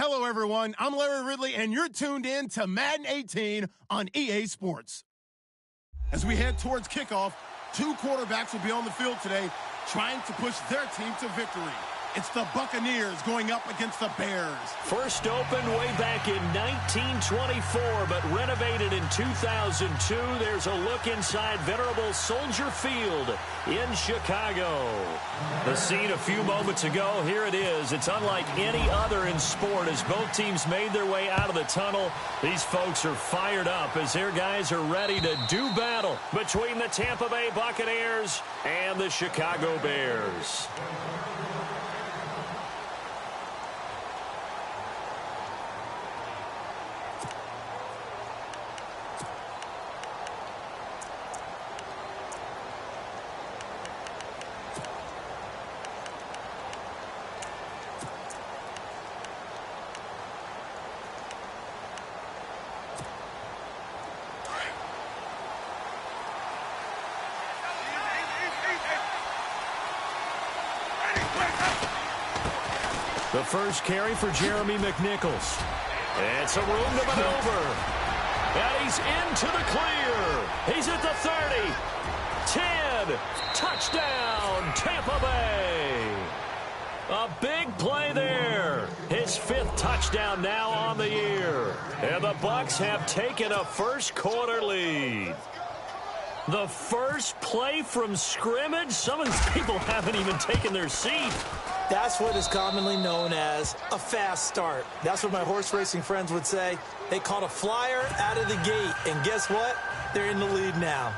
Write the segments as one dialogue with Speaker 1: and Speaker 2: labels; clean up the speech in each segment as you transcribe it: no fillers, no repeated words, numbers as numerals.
Speaker 1: Hello, everyone. I'm Larry Ridley, and you're tuned in to Madden 18 on EA Sports. As we head towards kickoff, two quarterbacks will be on the field today trying to push their team to victory. It's the Buccaneers going up against the Bears.
Speaker 2: First opened way back in 1924, but renovated in 2002. There's a look inside venerable Soldier Field in Chicago. The scene a few moments ago, here it is. It's unlike any other in sport as both teams made their way out of the tunnel. These folks are fired up as their guys are ready to do battle between the Tampa Bay Buccaneers and the Chicago Bears. The first carry for Jeremy McNichols. It's a room to maneuver. And he's into the clear. He's at the 30. 10. Touchdown, Tampa Bay. A big play there. His 5th touchdown now on the year. And the Bucs have taken a first quarter lead. The first play from scrimmage. Some of these people haven't even taken their seat.
Speaker 3: That's what is commonly known as a fast start. That's what my horse racing friends would say. They caught a flyer out of the gate, and guess what? They're in the lead now.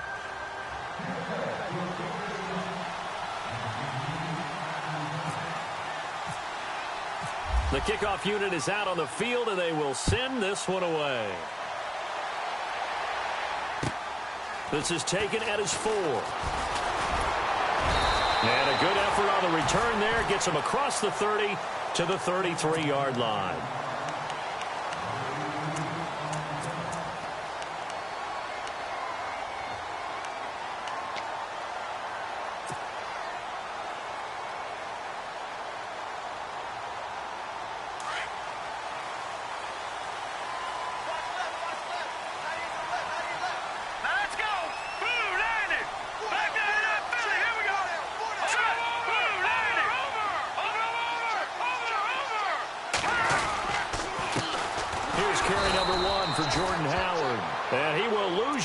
Speaker 2: The kickoff unit is out on the field, and they will send this one away. This is taken at his 4. And a good effort on the return there. Gets him across the 30 to the 33-yard line.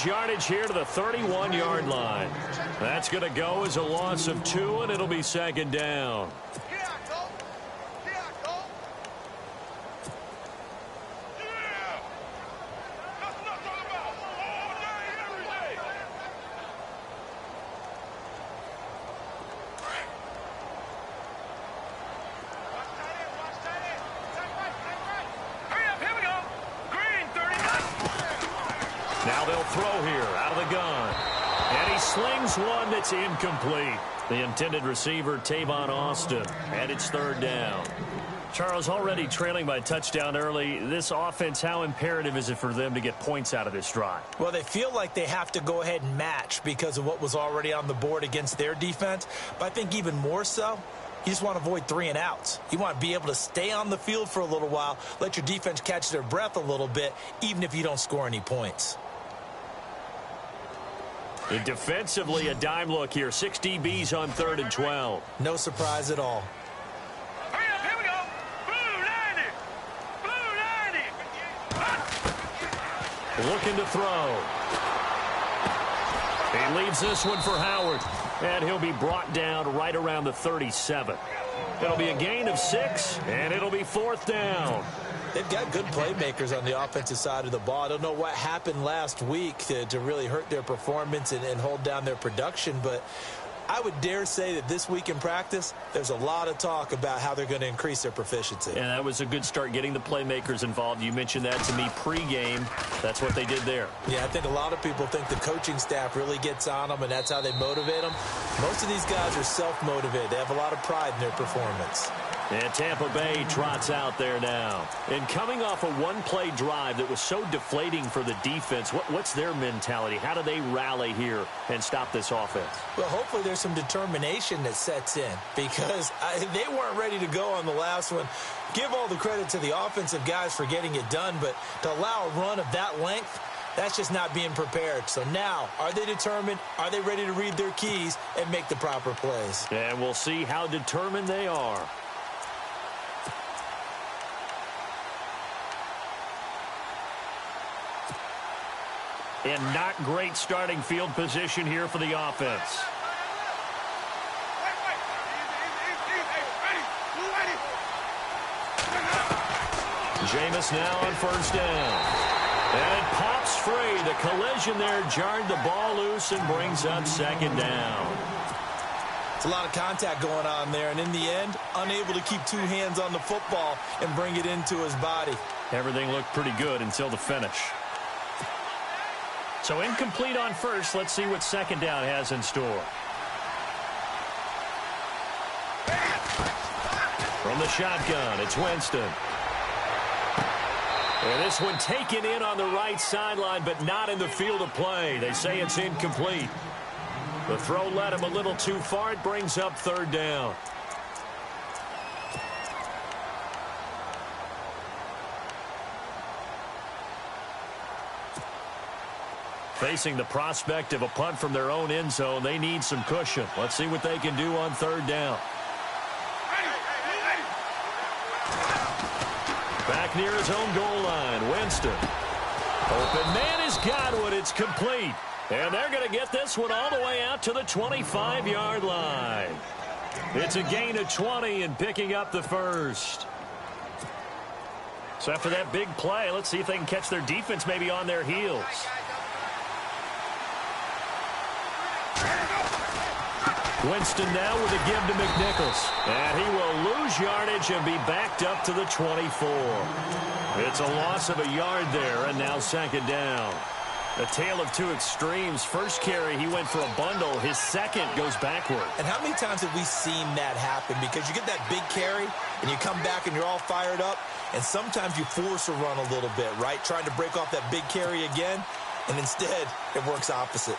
Speaker 2: Yardage here to the 31-yard line. That's going to go as a loss of 2, and it'll be second down. Now they'll throw here out of the gun. And he slings one that's incomplete. The intended receiver, Tavon Austin. And it's third down. Charles, already trailing by touchdown early. This offense, how imperative is it for them to get points out of this drive?
Speaker 3: Well, they feel like they have to go ahead and match because of what was already on the board against their defense. But I think even more so, you just want to avoid 3 and outs. You want to be able to stay on the field for a little while, let your defense catch their breath a little bit, even if you don't score any points.
Speaker 2: And defensively, a dime look here. 6 DBs on 3rd and 12.
Speaker 3: No surprise at all.
Speaker 4: Hurry up, here we go. Blue 90. Blue 90.
Speaker 2: Looking to throw. He leaves this one for Howard. And he'll be brought down right around the 37. It'll be a gain of 6, and it'll be 4th down.
Speaker 3: They've got good playmakers on the offensive side of the ball. I don't know what happened last week to really hurt their performance and hold down their production, but I would dare say that this week in practice, there's a lot of talk about how they're going to increase their proficiency.
Speaker 2: And that was a good start getting the playmakers involved. You mentioned that to me pregame. That's what they did there.
Speaker 3: Yeah, I think a lot of people think the coaching staff really gets on them, and that's how they motivate them. Most of these guys are self-motivated. They have a lot of pride in their performance.
Speaker 2: And Tampa Bay trots out there now. And coming off a one-play drive that was so deflating for the defense, what's their mentality? How do they rally here and stop this offense?
Speaker 3: Well, hopefully there's some determination that sets in because they weren't ready to go on the last one. Give all the credit to the offensive guys for getting it done, but to allow a run of that length, that's just not being prepared. So now, are they determined? Are they ready to read their keys and make the proper plays?
Speaker 2: And we'll see how determined they are. And not great starting field position here for the offense. Jameis now on first down. And it pops free. The collision there jarred the ball loose and brings up second down.
Speaker 3: It's a lot of contact going on there, and in the end, unable to keep two hands on the football and bring it into his body.
Speaker 2: Everything looked pretty good until the finish. So incomplete on first. Let's see what second down has in store. From the shotgun, it's Winston. And this one taken in on the right sideline, but not in the field of play. They say it's incomplete. The throw led him a little too far. It brings up third down. Facing the prospect of a punt from their own end zone, they need some cushion. Let's see what they can do on third down. Back near his own goal line, Winston. Open man is Godwin. It's complete. And they're going to get this one all the way out to the 25-yard line. It's a gain of 20 and picking up the first. So after that big play, let's see if they can catch their defense maybe on their heels. Winston now with a give to McNichols. And he will lose yardage and be backed up to the 24. It's a loss of a yard there, and now second down. A tale of two extremes. First carry, he went for a bundle. His second goes backward.
Speaker 3: And how many times have we seen that happen? Because you get that big carry, and you come back and you're all fired up, and sometimes you force a run a little bit, right? Trying to break off that big carry again, and instead it works opposite.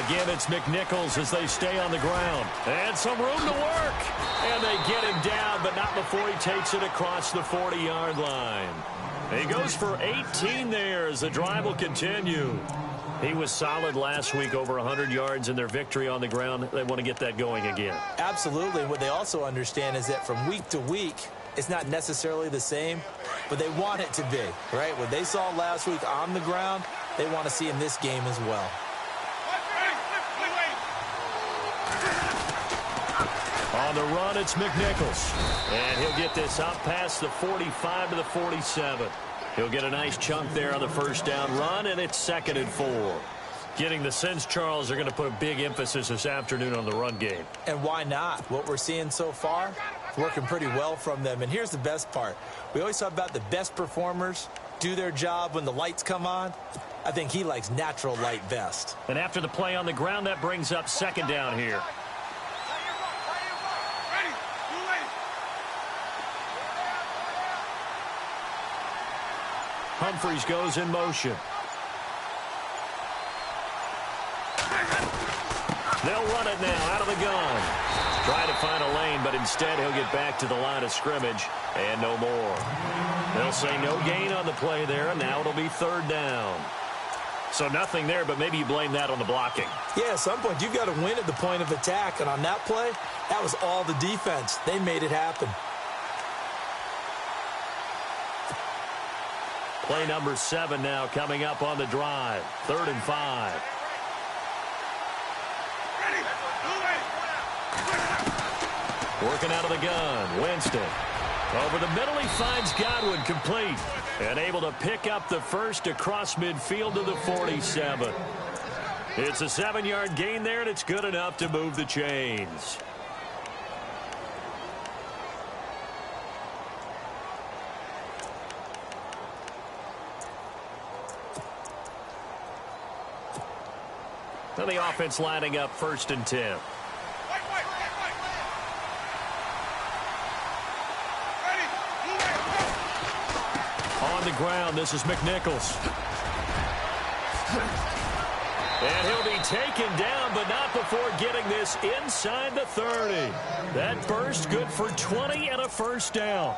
Speaker 2: Again, it's McNichols as they stay on the ground. And some room to work. And they get him down, but not before he takes it across the 40-yard line. He goes for 18 there as the drive will continue. He was solid last week, over 100 yards in their victory on the ground. They want to get that going again.
Speaker 3: Absolutely. What they also understand is that from week to week, it's not necessarily the same, but they want it to be, right? What they saw last week on the ground, they want to see in this game as well.
Speaker 2: On the run, it's McNichols. And he'll get this up past the 45 to the 47. He'll get a nice chunk there on the first down run, and it's 2nd and 4. Getting the sense, Charles, they're going to put a big emphasis this afternoon on the run game.
Speaker 3: And why not? What we're seeing so far, working pretty well from them. And here's the best part. We always talk about the best performers do their job when the lights come on. I think he likes natural light best.
Speaker 2: And after the play on the ground, that brings up second down here. Humphries goes in motion. They'll run it now out of the gun. Try to find a lane, but instead he'll get back to the line of scrimmage and no more. They'll say no gain on the play there, and now it'll be third down. So nothing there, but maybe you blame that on the blocking.
Speaker 3: Yeah, at some point you've got to win at the point of attack, and on that play, that was all the defense. They made it happen.
Speaker 2: Play number 7 now coming up on the drive. 3rd and 5. Working out of the gun. Winston. Over the middle, he finds Godwin complete. And able to pick up the first across midfield to the 47. It's a 7-yard gain there, and it's good enough to move the chains. And the offense lining up 1st and 10. On the ground, this is McNichols. And he'll be taken down, but not before getting this inside the 30. That burst good for 20 and a first down.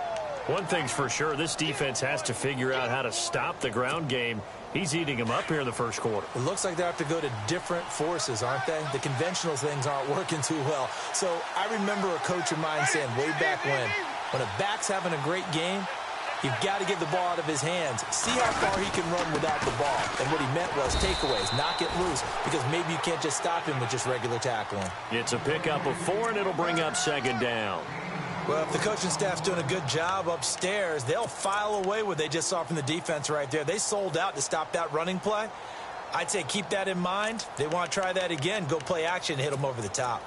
Speaker 2: One thing's for sure, this defense has to figure out how to stop the ground game. He's eating them up here in the first quarter.
Speaker 3: It looks like they have to go to different forces, aren't they? The conventional things aren't working too well. So I remember a coach of mine saying way back when a back's having a great game, you've got to get the ball out of his hands. See how far he can run without the ball. And what he meant was takeaways, knock it loose, because maybe you can't just stop him with just regular tackling.
Speaker 2: It's a pickup of 4, and it'll bring up 2nd down.
Speaker 3: Well, if the coaching staff's doing a good job upstairs, they'll file away what they just saw from the defense right there. They sold out to stop that running play. I'd say keep that in mind. They want to try that again, go play action, hit them over the top.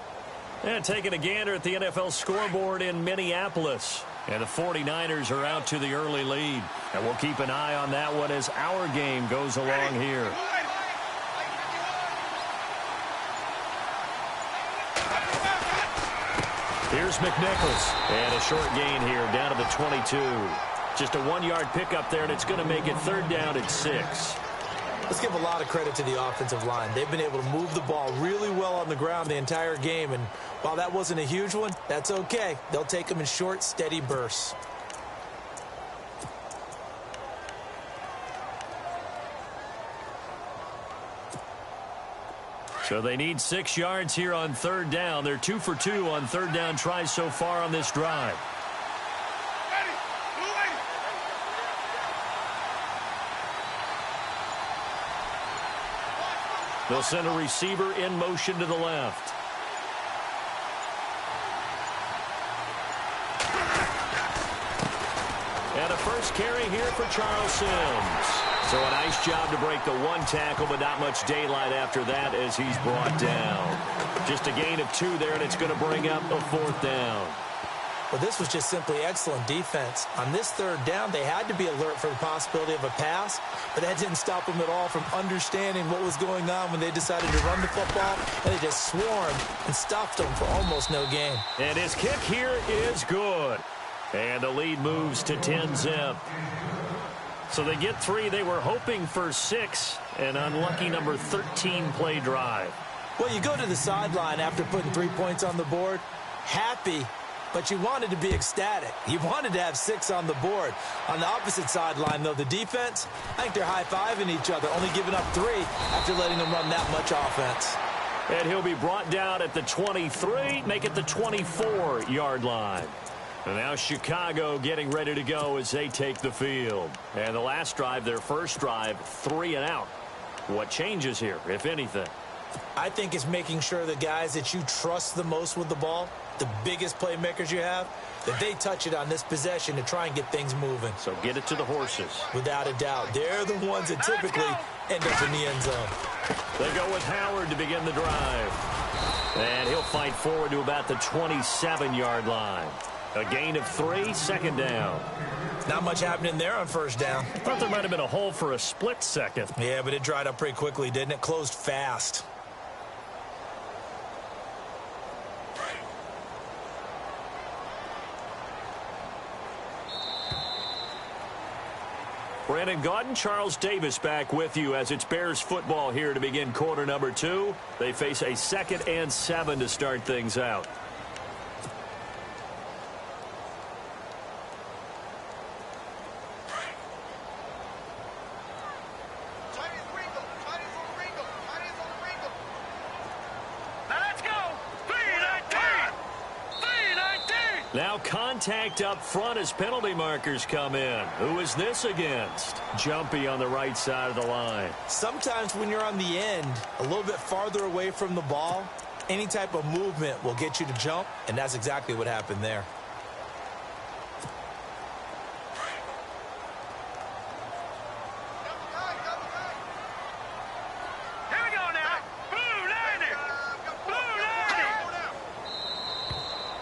Speaker 2: And taking a gander at the NFL scoreboard in Minneapolis. And the 49ers are out to the early lead. And we'll keep an eye on that one as our game goes along here. Here's McNichols. And a short gain here down to the 22. Just a 1-yard pickup there, and it's going to make it 3rd down and 6.
Speaker 3: Let's give a lot of credit to the offensive line. They've been able to move the ball really well on the ground the entire game. And while that wasn't a huge one, that's okay. They'll take them in short, steady bursts.
Speaker 2: So they need 6 yards here on 3rd down. They're 2 for 2 on 3rd down tries so far on this drive. They'll send a receiver in motion to the left. And a first carry here for Charles Sims. So a nice job to break the 1 tackle, but not much daylight after that as he's brought down. Just a gain of 2 there, and it's going to bring up a 4th down.
Speaker 3: Well, this was just simply excellent defense. On this 3rd down, they had to be alert for the possibility of a pass, but that didn't stop them at all from understanding what was going on when they decided to run the football, and they just swarmed and stopped them for almost no gain.
Speaker 2: And his kick here is good. And the lead moves to 10-zip. So they get 3. They were hoping for 6. An unlucky number 13 play drive.
Speaker 3: Well, you go to the sideline after putting 3 points on the board, happy, but you wanted to be ecstatic. You wanted to have 6 on the board. On the opposite sideline, though, the defense, I think they're high-fiving each other, only giving up 3 after letting them run that much offense.
Speaker 2: And he'll be brought down at the 23, make it the 24-yard line. And now Chicago getting ready to go as they take the field. And the last drive, their first drive, 3 and out. What changes here, if anything?
Speaker 3: I think it's making sure the guys that you trust the most with the ball, the biggest playmakers you have, that they touch it on this possession to try and get things moving.
Speaker 2: So get it to the horses.
Speaker 3: Without a doubt. They're the ones that typically end up in the end zone.
Speaker 2: They go with Howard to begin the drive. And he'll fight forward to about the 27-yard line. A gain of 3, 2nd down.
Speaker 3: Not much happening there on 1st down.
Speaker 2: Thought there might have been a hole for a split second.
Speaker 3: Yeah, but it dried up pretty quickly, didn't it? Closed fast.
Speaker 2: Brandon Gaudin, Charles Davis back with you as it's Bears football here to begin quarter number 2. They face a 2nd and 7 to start things out. Now contact up front as penalty markers come in. Who is this against? Jumpy on the right side of the line.
Speaker 3: Sometimes when you're on the end, a little bit farther away from the ball, any type of movement will get you to jump, and that's exactly what happened there.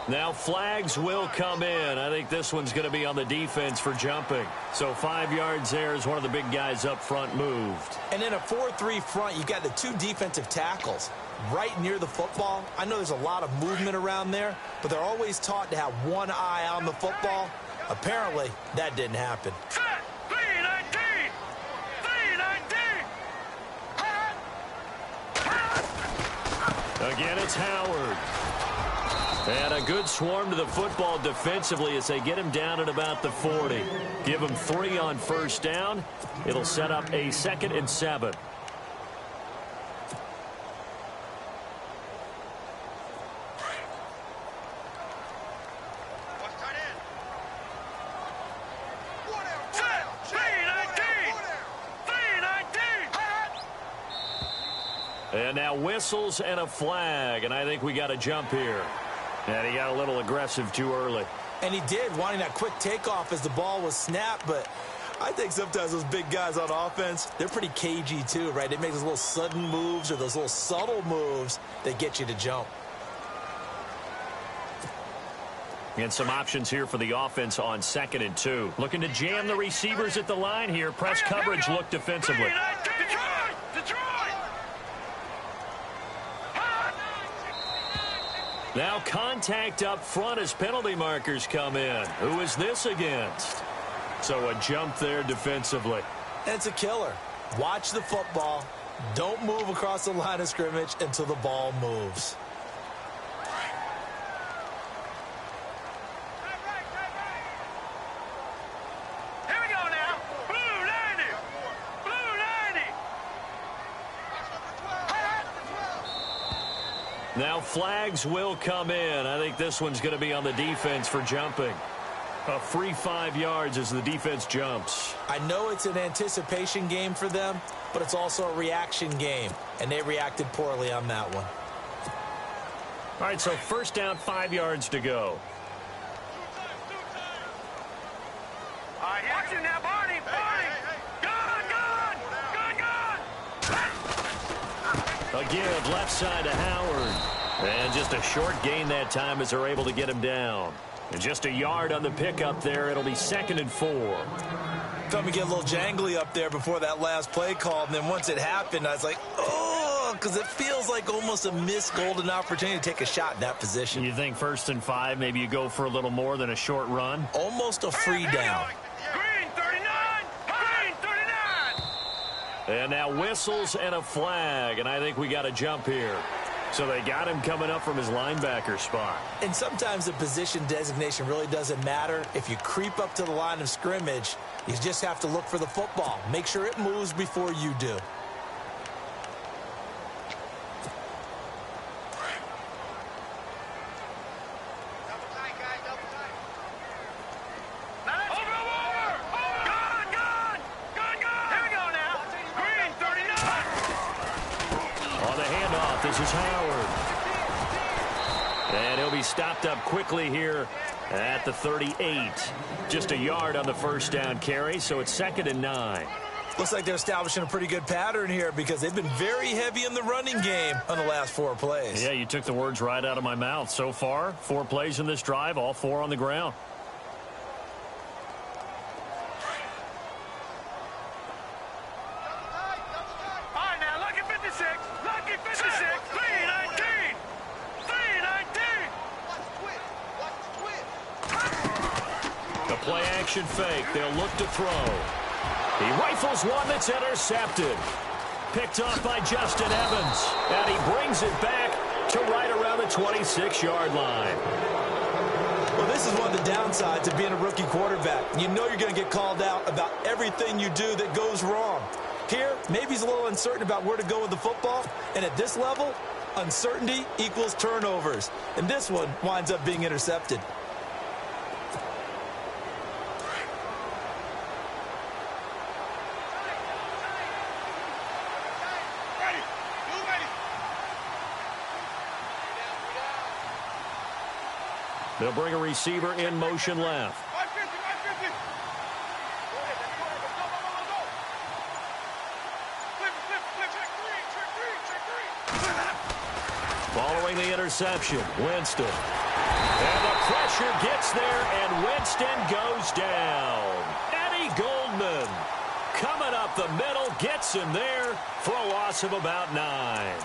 Speaker 2: Now flags will come in. I think this one's going to be on the defense for jumping. So 5 yards there as one of the big guys up front moved.
Speaker 3: And in a 4-3 front, you've got the 2 defensive tackles right near the football. I know there's a lot of movement around there, but they're always taught to have one eye on the football. Apparently, that didn't happen.
Speaker 4: Set! 3-19! 3-19!
Speaker 2: Again, it's Howard. And a good swarm to the football defensively as they get him down at about the 40. Give him 3 on first down. It'll set up a 2nd and 7. And now whistles and a flag, and I think we got a jump here. And he got a little aggressive too early.
Speaker 3: And he did, wanting that quick takeoff as the ball was snapped, but I think sometimes those big guys on offense, they're pretty cagey too, right? They make those little sudden moves or those little subtle moves that get you to jump.
Speaker 2: And some options here for the offense on 2nd and 2. Looking to jam the receivers at the line here. Press coverage look defensively. Now contact up front as penalty markers come in. Who is this against? So a jump there defensively.
Speaker 3: And it's a killer. Watch the football. Don't move across the line of scrimmage until the ball moves.
Speaker 4: Here we go now. Blue 90. Blue 90.
Speaker 2: Now flags will come in. I think this one's going to be on the defense for jumping. A free 5 yards as the defense jumps.
Speaker 3: I know it's an anticipation game for them, but it's also a reaction game, and they reacted poorly on that one.
Speaker 2: All right, so first down, 5 yards to go.
Speaker 4: All right, watch it now, Barney. Barney. Gun.
Speaker 2: A give left side to Howard. And just a short gain that time as they're able to get him down. And just a yard on the pickup there. It'll be 2nd and 4.
Speaker 3: Felt me get a little jangly up there before that last play call, and then once it happened, I was like, oh, because it feels like almost a missed golden opportunity to take a shot in that position.
Speaker 2: You think 1st and 5, maybe you go for a little more than a short run?
Speaker 3: Almost a free down.
Speaker 4: Green 39. Green 39.
Speaker 2: And now whistles and a flag, and I think we got a jump here. So they got him coming up from his linebacker spot.
Speaker 3: And sometimes the position designation really doesn't matter. If you creep up to the line of scrimmage, you just have to look for the football. Make sure it moves before you do.
Speaker 2: This is Howard. And he'll be stopped up quickly here at the 38. Just a yard on the first down carry, so it's 2nd and 9.
Speaker 3: Looks like they're establishing a pretty good pattern here because they've been very heavy in the running game on the last 4 plays.
Speaker 2: Yeah, you took the words right out of my mouth. So far, 4 plays in this drive, all 4 on the ground. Fake. They'll look to throw. He rifles one that's intercepted. Picked off by Justin Evans. And he brings it back to right around the 26-yard line.
Speaker 3: Well, this is one of the downsides of being a rookie quarterback. You know you're going to get called out about everything you do that goes wrong. Here, maybe he's a little uncertain about where to go with the football. And at this level, uncertainty equals turnovers. And this one winds up being intercepted.
Speaker 2: They'll bring a receiver in motion left. Following the interception, Winston. And the pressure gets there, and Winston goes down. Eddie Goldman coming up the middle, gets him there for a loss of about 9.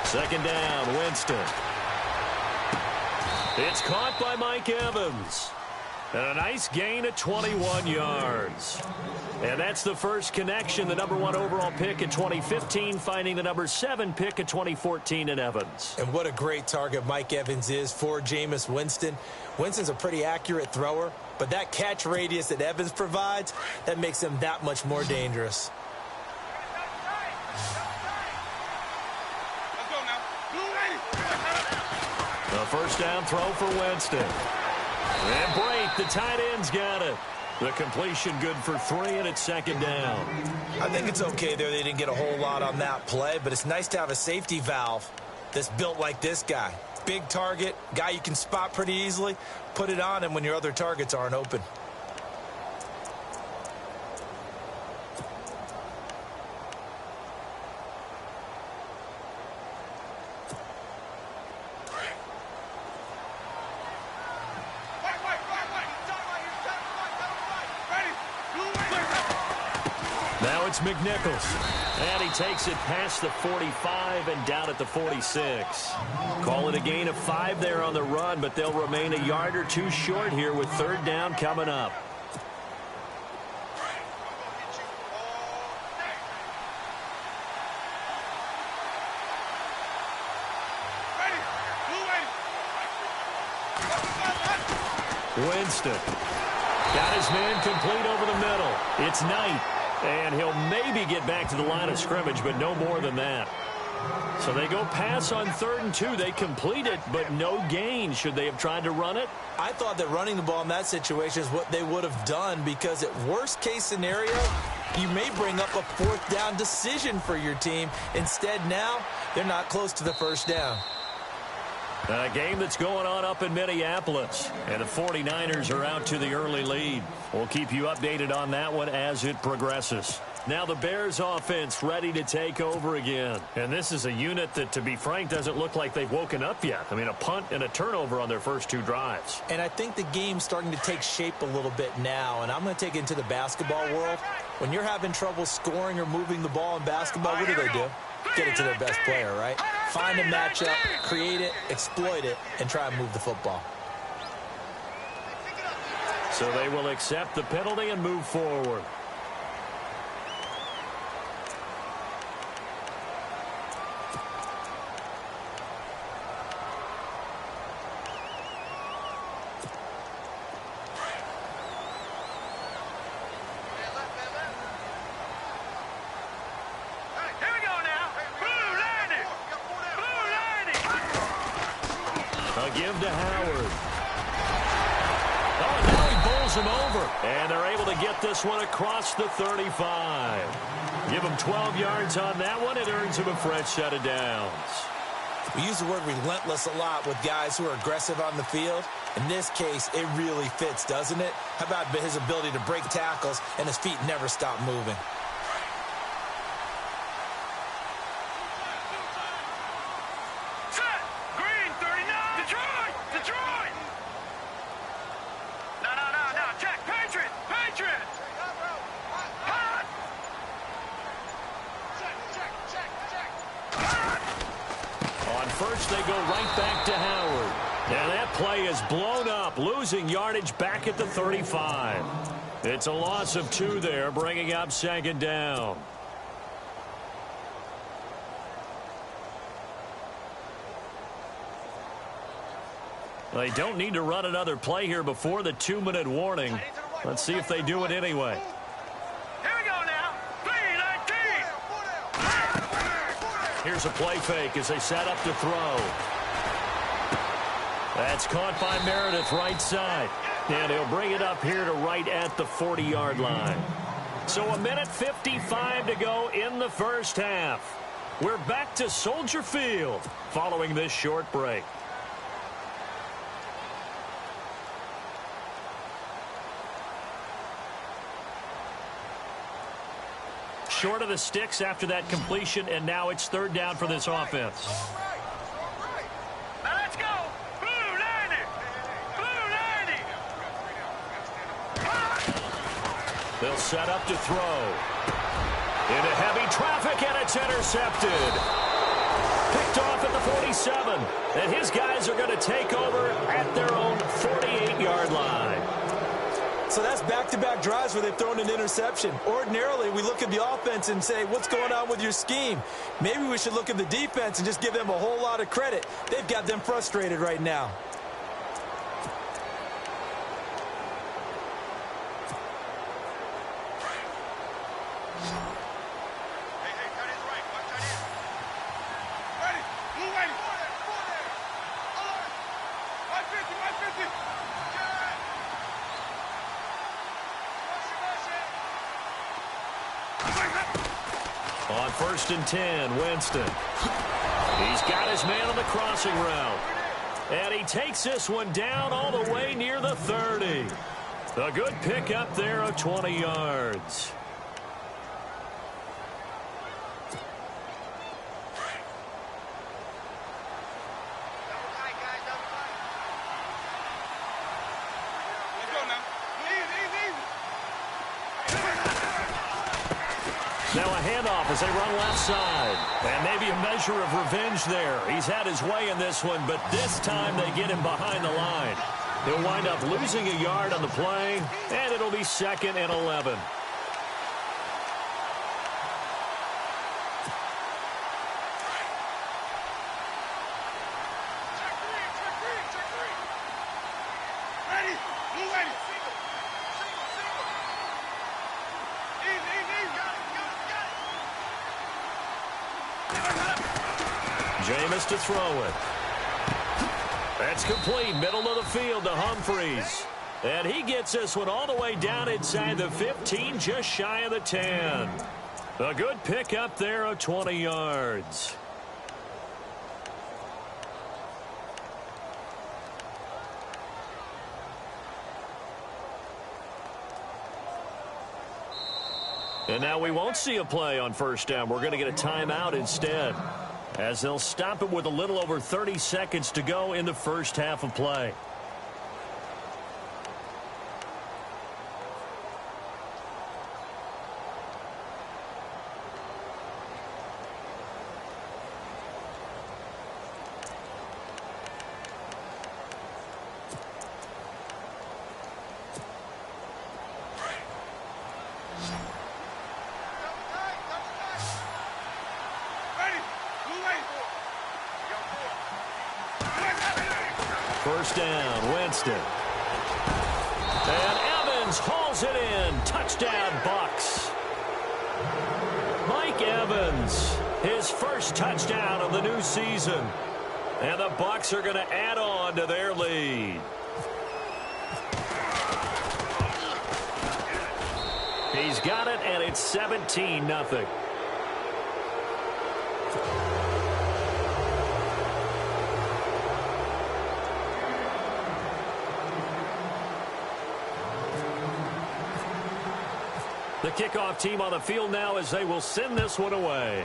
Speaker 2: Second down, Winston. It's caught by Mike Evans. And a nice gain of 21 yards. And that's the first connection, the number 1 overall pick in 2015, finding the number 7 pick in 2014 in Evans.
Speaker 3: And what a great target Mike Evans is for Jameis Winston. Winston's a pretty accurate thrower, but that catch radius that Evans provides, that makes him that much more dangerous.
Speaker 2: A first down throw for Winston. And Brate, the tight end's got it. The completion good for 3, and it's second down.
Speaker 3: I think it's okay there. They didn't get a whole lot on that play, but it's nice to have a safety valve that's built like this guy. Big target, guy you can spot pretty easily. Put it on him when your other targets aren't open.
Speaker 2: Now it's McNichols. And he takes it past the 45 and down at the 46. Call it a gain of 5 there on the run, but they'll remain a yard or 2 short here with third down coming up. Winston got his man complete over the middle. It's Knight. And he'll maybe get back to the line of scrimmage, but no more than that. So they go pass on 3rd and 2. They complete it, but no gain. Should they have tried to run it?
Speaker 3: I thought that running the ball in that situation is what they would have done, because at worst case scenario, you may bring up a 4th down decision for your team. Instead, now they're not close to the first down.
Speaker 2: A game that's going on up in Minneapolis, and the 49ers are out to the early lead. We'll keep you updated on that one as it progresses. Now the Bears offense ready to take over again. And this is a unit that, to be frank, doesn't look like they've woken up yet. I mean, a punt and a turnover on their first 2 drives.
Speaker 3: And I think the game's starting to take shape a little bit now, and I'm going to take it into the basketball world. When you're having trouble scoring or moving the ball in basketball, what do? Get it to their best player, right? Find a matchup, create it, exploit it, and try and move the football.
Speaker 2: So they will accept the penalty and move forward. Give to Howard. Oh, and now he bowls him over. And they're able to get this one across the 35. Give him 12 yards on that one. It earns him a fresh set of downs.
Speaker 3: We use the word relentless a lot with guys who are aggressive on the field. In this case, it really fits, doesn't it? How about his ability to break tackles and his feet never stop moving?
Speaker 2: First, they go right back to Howard. And that play is blown up, losing yardage back at the 35. It's a loss of 2 there, bringing up second down. They don't need to run another play here before the 2-minute warning. Let's see if they do it anyway. Here's a play fake as they set up to throw. That's caught by Meredith right side. And he'll bring it up here to right at the 40-yard line. So 1:55 to go in the first half. We're back to Soldier Field following this short break. Short of the sticks after that completion, and now it's third down for this offense.
Speaker 4: Now let's go. Blue 90. Blue 90.
Speaker 2: They'll set up to throw. Into heavy traffic, and it's intercepted. Picked off at the 47. And his guys are going to take over at their own 48-yard line.
Speaker 3: So that's back-to-back drives where they've thrown an interception. Ordinarily, we look at the offense and say, what's going on with your scheme? Maybe we should look at the defense and just give them a whole lot of credit. They've got them frustrated right now.
Speaker 2: On 1st and 10, Winston. He's got his man on the crossing route. And he takes this one down all the way near the 30. A good pickup there of 20 yards. Now a handoff as they run left side. And maybe a measure of revenge there. He's had his way in this one, but this time they get him behind the line. He'll wind up losing a yard on the play, and it'll be 2nd and 11. Jameis to throw it. That's complete. Middle of the field to Humphreys. And he gets this one all the way down inside the 15, just shy of the 10. A good pickup there of 20 yards. And now we won't see a play on 1st down. We're going to get a timeout instead, as they'll stop it with a little over 30 seconds to go in the first half of play. First down, Winston. And Evans hauls it in. Touchdown, Bucs. Mike Evans, his first touchdown of the new season. And the Bucs are going to add on to their lead. He's got it, and it's 17-0. The kickoff team on the field now as they will send this one away.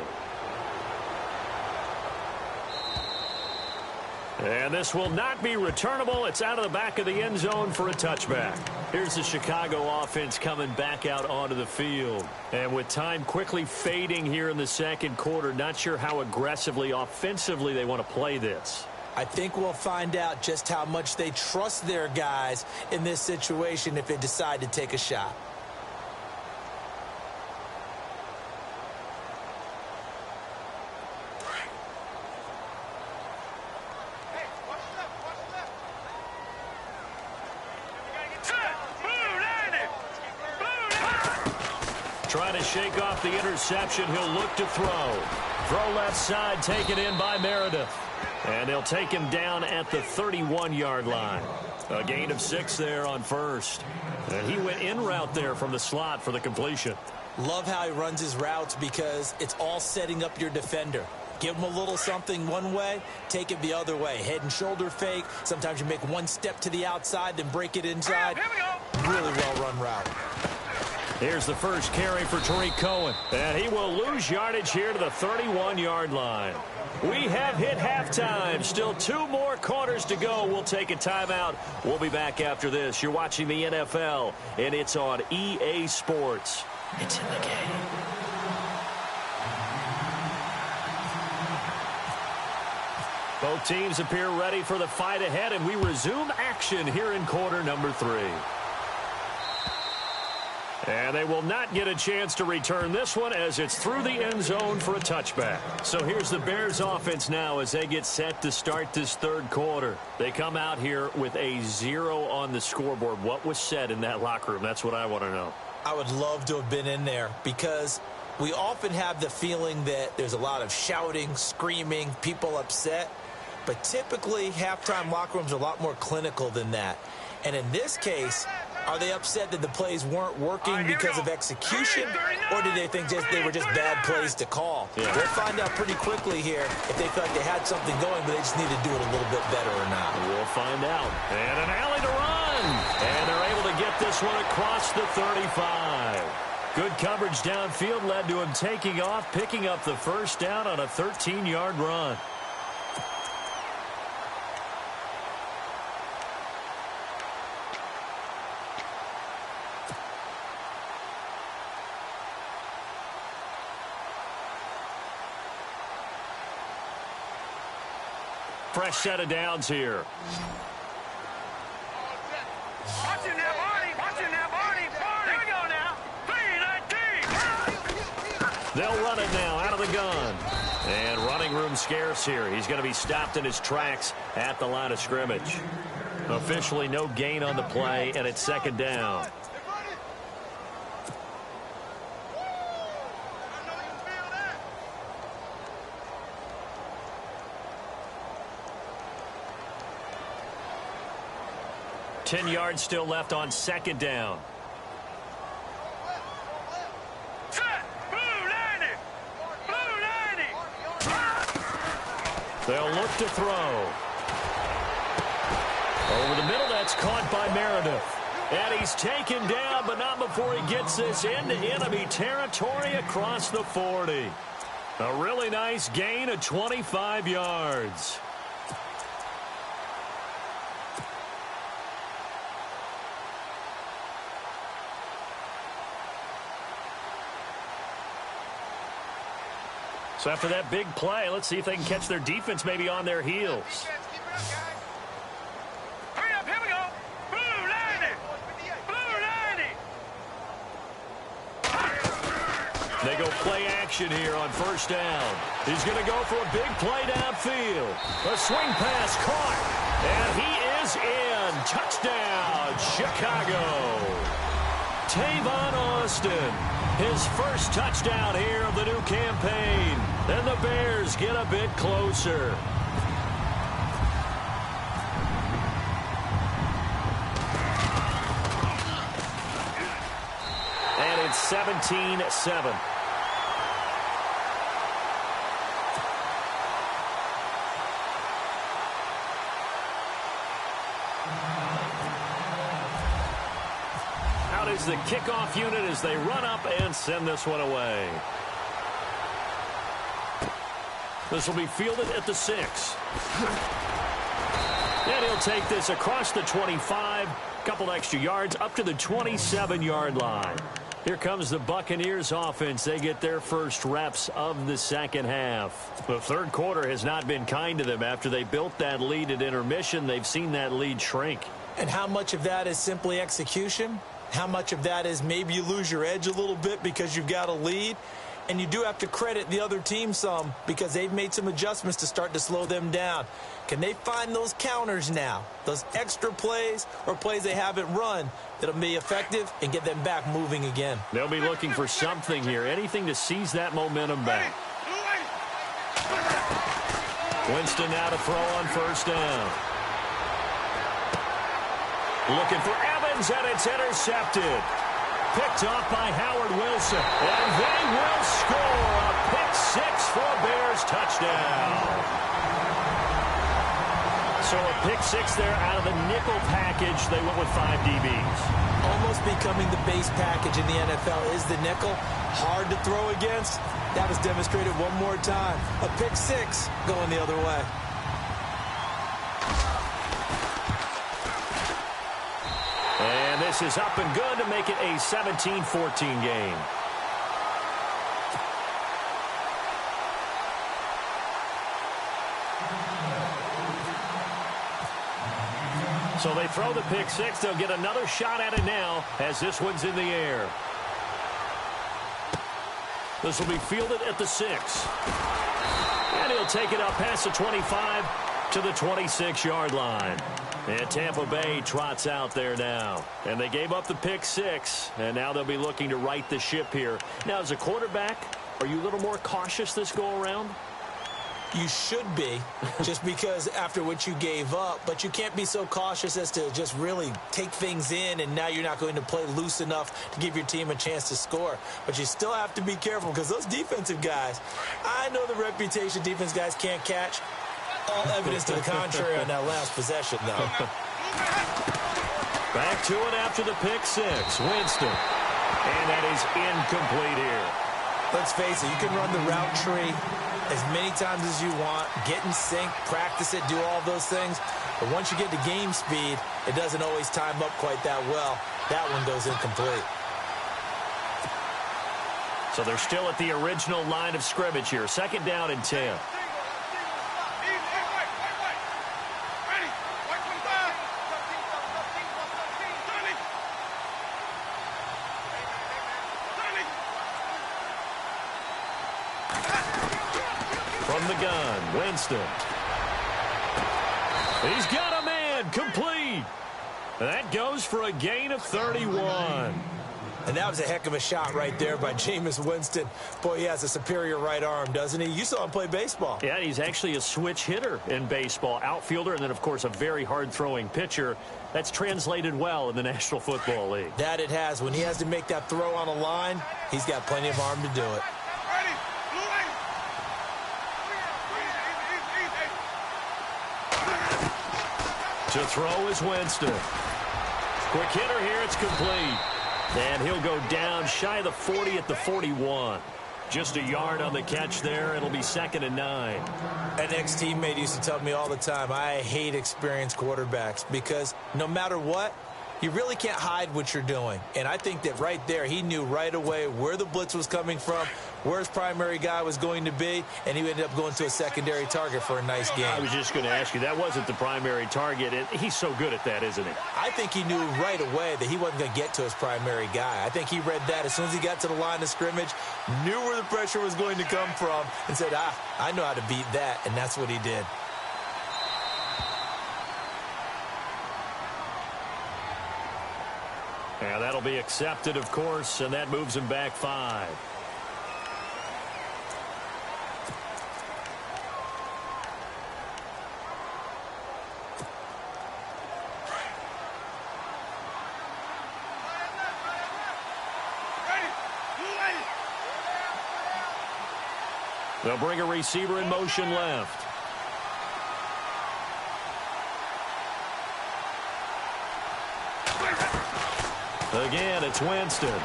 Speaker 2: And this will not be returnable. It's out of the back of the end zone for a touchback. Here's the Chicago offense coming back out onto the field. And with time quickly fading here in the second quarter, not sure how aggressively, offensively they want to play this.
Speaker 3: I think we'll find out just how much they trust their guys in this situation if they decide to take a shot.
Speaker 2: Trying to shake off the interception. He'll look to throw. Throw left side, taken in by Meredith. And they'll take him down at the 31-yard line. A gain of 6 there on first. And he went in route there from the slot for the completion.
Speaker 3: Love how he runs his routes because it's all setting up your defender. Give him a little something one way, take it the other way. Head and shoulder fake. Sometimes you make one step to the outside, then break it inside. Really well-run route.
Speaker 2: Here's the first carry for Tariq Cohen. And he will lose yardage here to the 31-yard line. We have hit halftime. Still 2 more quarters to go. We'll take a timeout. We'll be back after this. You're watching the NFL, and it's on EA Sports. It's in the game. Both teams appear ready for the fight ahead, and we resume action here in quarter number 3. And they will not get a chance to return this one as it's through the end zone for a touchback. So here's the Bears offense now as they get set to start this third quarter. They come out here with a 0 on the scoreboard. What was said in that locker room? That's what I want to know.
Speaker 3: I would love to have been in there because we often have the feeling that there's a lot of shouting, screaming, people upset. But typically, halftime locker rooms are a lot more clinical than that. And in this case, are they upset that the plays weren't working because of execution, or did they think they were just bad plays to call?
Speaker 2: Yeah.
Speaker 3: We'll find out pretty quickly here if they felt like they had something going, but they just need to do it a little bit better or not.
Speaker 2: We'll find out. And an alley to run. And they're able to get this one across the 35. Good coverage downfield led to him taking off, picking up the first down on a 13-yard run. Fresh set of downs here.
Speaker 4: Watch him now, Barney. Watch him now, Barney. Here we go now. 3-19.
Speaker 2: They'll run it now out of the gun. And running room scarce here. He's going to be stopped in his tracks at the line of scrimmage. Officially no gain on the play, and it's second down. Ten yards still left on second down.
Speaker 4: Set. Blue 90. Blue 90.
Speaker 2: They'll look to throw. Over the middle, that's caught by Meredith. And he's taken down, but not before he gets this into enemy territory across the 40. A really nice gain of 25 yards. So after that big play, let's see if they can catch their defense maybe on their heels.
Speaker 4: Hurry up, here we go. Blue 90. Blue 90.
Speaker 2: They go play action here on first down. He's going to go for a big play downfield. A swing pass caught. And he is in. Touchdown, Chicago. Tavon Austin. His first touchdown here of the new campaign. And the Bears get a bit closer. And it's 17-7. Out is the kickoff unit as they run up and send this one away. This will be fielded at the 6. And he'll take this across the 25. Couple extra yards up to the 27-yard line. Here comes the Buccaneers offense. They get their first reps of the second half. The third quarter has not been kind to them. After they built that lead at intermission, they've seen that lead shrink.
Speaker 3: And how much of that is simply execution? How much of that is maybe you lose your edge a little bit because you've got a lead? And you do have to credit the other team some because they've made some adjustments to start to slow them down. Can they find those counters now, those extra plays or plays they haven't run that'll be effective and get them back moving again?
Speaker 2: They'll be looking for something here, anything to seize that momentum back. Winston now to throw on first down. Looking for Evans, and it's intercepted. Picked off by Howard Wilson. And they will score a pick six for a Bears touchdown. So a pick six there out of the nickel package. They went with 5 DBs.
Speaker 3: Almost becoming the base package in the NFL is the nickel. Hard to throw against. That was demonstrated one more time. A pick six going the other way.
Speaker 2: And this is up and good to make it a 17-14 game. So they throw the pick six. They'll get another shot at it now as this one's in the air. This will be fielded at the 6. And he'll take it up past the 25 to the 26-yard line. And Tampa Bay trots out there now. And they gave up the pick six, and now they'll be looking to right the ship here. Now, as a quarterback, are you a little more cautious this go-around?
Speaker 3: You should be, just because after what you gave up. But you can't be so cautious as to just really take things in, and now you're not going to play loose enough to give your team a chance to score. But you still have to be careful, because those defensive guys, I know the reputation defense guys can't catch. All evidence to the contrary on that last possession, though.
Speaker 2: Back to it after the pick six. Winston. And that is incomplete here.
Speaker 3: Let's face it, you can run the route tree as many times as you want, get in sync, practice it, do all those things. But once you get to game speed, it doesn't always time up quite that well. That one goes incomplete.
Speaker 2: So they're still at the original line of scrimmage here. 2nd down and 10. From the gun, Winston. He's got a man, complete. That goes for a gain of 31.
Speaker 3: And that was a heck of a shot right there by Jameis Winston. Boy, he has a superior right arm, doesn't he? You saw him play baseball.
Speaker 2: Yeah, he's actually a switch hitter in baseball. Outfielder, and then, of course, a very hard-throwing pitcher. That's translated well in the National Football League.
Speaker 3: That it has. When he has to make that throw on a line, he's got plenty of arm to do it.
Speaker 2: To throw is Winston. Quick hitter here, it's complete. And he'll go down shy of the 40 at the 41. Just a yard on the catch there. It'll be 2nd and 9.
Speaker 3: An ex-teammate used to tell me all the time, I hate experienced quarterbacks because no matter what, you really can't hide what you're doing. And I think that right there, he knew right away where the blitz was coming from, where his primary guy was going to be, and he ended up going to a secondary target for a nice game.
Speaker 2: I was just going to ask you, that wasn't the primary target. He's so good at that, isn't he?
Speaker 3: I think he knew right away that he wasn't going to get to his primary guy. I think he read that as soon as he got to the line of scrimmage, knew where the pressure was going to come from, and said, I know how to beat that, and that's what he did.
Speaker 2: Yeah, that'll be accepted, of course, and that moves him back 5. They'll bring a receiver in motion left. Again, it's Winston. Into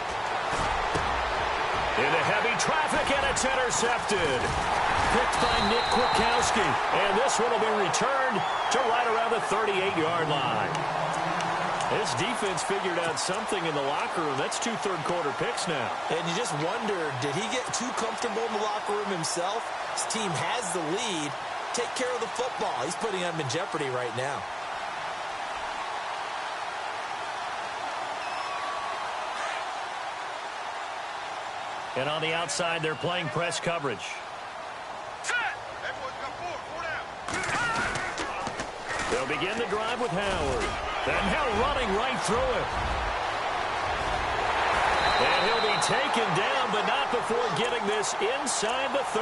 Speaker 2: heavy traffic, and it's intercepted. Picked by Nick Kwiatkowski. And this one will be returned to right around the 38-yard line. This defense figured out something in the locker room. That's 2 third-quarter picks now.
Speaker 3: And you just wonder, did he get too comfortable in the locker room himself? His team has the lead. Take care of the football. He's putting them in jeopardy right now.
Speaker 2: And on the outside, they're playing press coverage. They'll begin the drive with Howard. And now running right through it. And he'll be taken down, but not before getting this this inside the 30.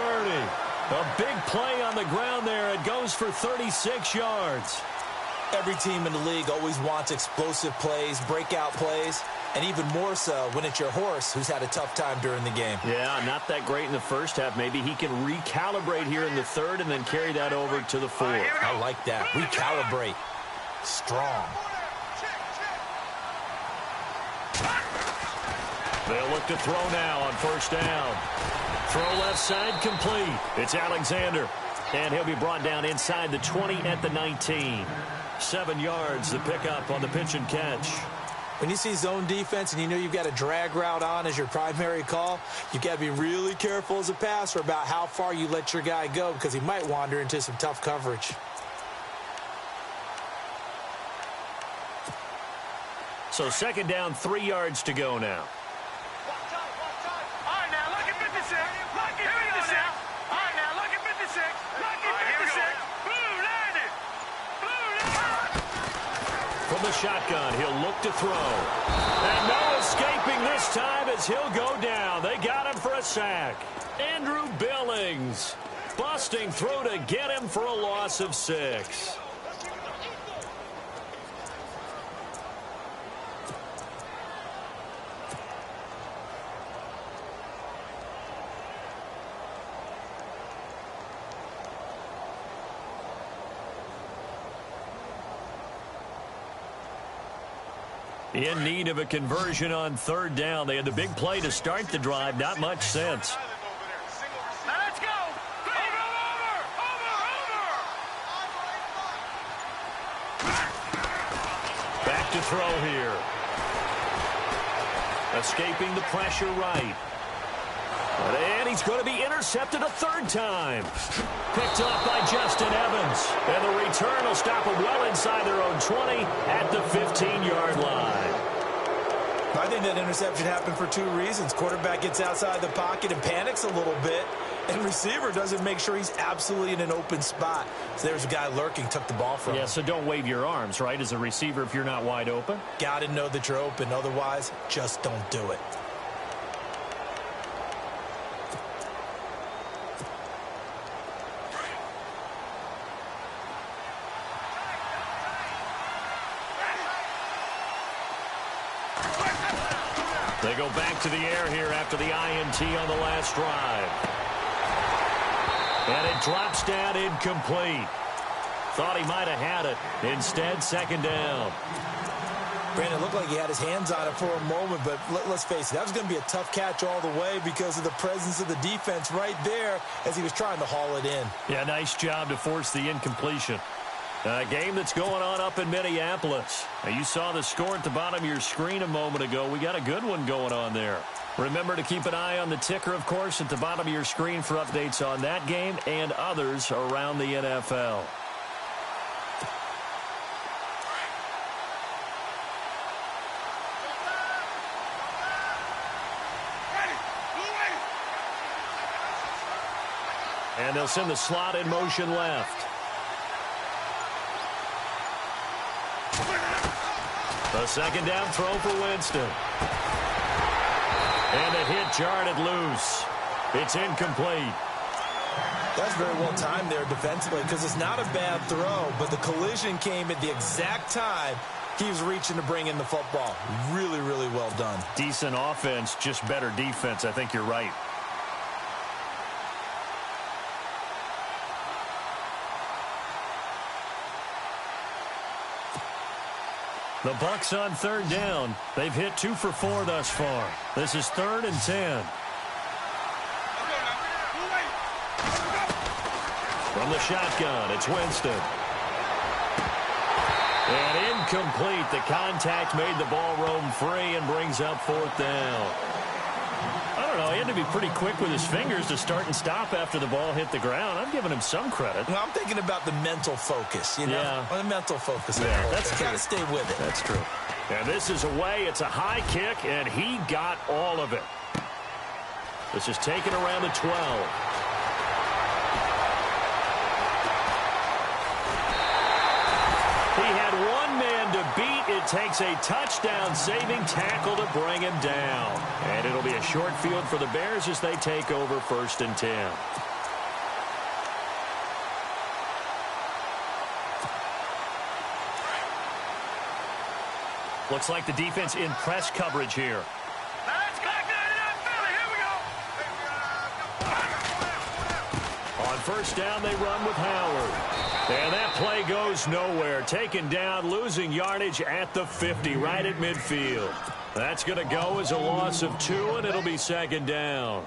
Speaker 2: A big play on the ground there. It goes for 36 yards.
Speaker 3: Every team in the league always wants explosive plays, breakout plays, and even more so when it's your horse who's had a tough time during the game.
Speaker 2: Yeah, not that great in the first half. Maybe he can recalibrate here in the third and then carry that over to the fourth.
Speaker 3: I like that. Recalibrate. Strong.
Speaker 2: They'll look to throw now on first down. Throw left side complete. It's Alexander. And he'll be brought down inside the 20 at the 19. 7 yards the pickup on the pitch and catch.
Speaker 3: When you see zone defense and you know you've got a drag route on as your primary call, you've got to be really careful as a passer about how far you let your guy go because he might wander into some tough coverage.
Speaker 2: So second down, 3 yards to go now. From the shotgun, he'll look to throw. And no escaping this time as he'll go down. They got him for a sack. Andrew Billings busting through to get him for a loss of 6. In need of a conversion on third down. They had the big play to start the drive. Not much sense.
Speaker 4: Now let's go. Over.
Speaker 2: Back to throw here. Escaping the pressure right. And he's going to be intercepted a third time. Picked off by Justin Evans. And the return will stop him well inside their own 20 at the 15-yard line.
Speaker 3: I think that interception happened for 2 reasons. Quarterback gets outside the pocket and panics a little bit. And receiver doesn't make sure he's absolutely in an open spot. So there's a guy lurking, took the ball from him.
Speaker 2: Yeah, so don't wave your arms, right, as a receiver if you're not wide open.
Speaker 3: Got to know that you're open. Otherwise, just don't do it.
Speaker 2: They go back to the air here after the INT on the last drive. And it drops down incomplete. Thought he might have had it. Instead, second down.
Speaker 3: Brandon, looked like he had his hands on it for a moment, but let's face it, that was going to be a tough catch all the way because of the presence of the defense right there as he was trying to haul it in.
Speaker 2: Yeah, nice job to force the incompletion. A game that's going on up in Minneapolis. Now, you saw the score at the bottom of your screen a moment ago. We got a good one going on there. Remember to keep an eye on the ticker, of course, at the bottom of your screen for updates on that game and others around the NFL. And they'll send the slot in motion left. A second down throw for Winston. And a hit jarred it loose. It's incomplete.
Speaker 3: That's very well timed there defensively because it's not a bad throw, but the collision came at the exact time he was reaching to bring in the football. Really, really well done.
Speaker 2: Decent offense, just better defense. I think you're right. The Bucs on third down. They've hit 2 for 4 thus far. This is 3rd and 10. From the shotgun, it's Winston. And incomplete. The contact made the ball roam free and brings up 4th down. I don't know. He had to be pretty quick with his fingers to start and stop after the ball hit the ground. I'm giving him some credit.
Speaker 3: Well, I'm thinking about the mental focus, you know?
Speaker 2: Yeah.
Speaker 3: Well, the mental focus.
Speaker 2: Yeah,
Speaker 3: that's got to stay with it.
Speaker 2: That's true. And this is away. It's a high kick, and he got all of it. This is taken around the 12. He had one man to beat it takes a touchdown-saving tackle to bring him down. And it'll be a short field for the Bears as they take over 1st and 10. Looks like the defense in press coverage here.
Speaker 4: Let's go. Philly, here we go.
Speaker 2: On 1st down, they run with Howard. And that play goes nowhere. Taken down, losing yardage at the 50, right at midfield. That's going to go as a loss of 2, and it'll be 2nd down.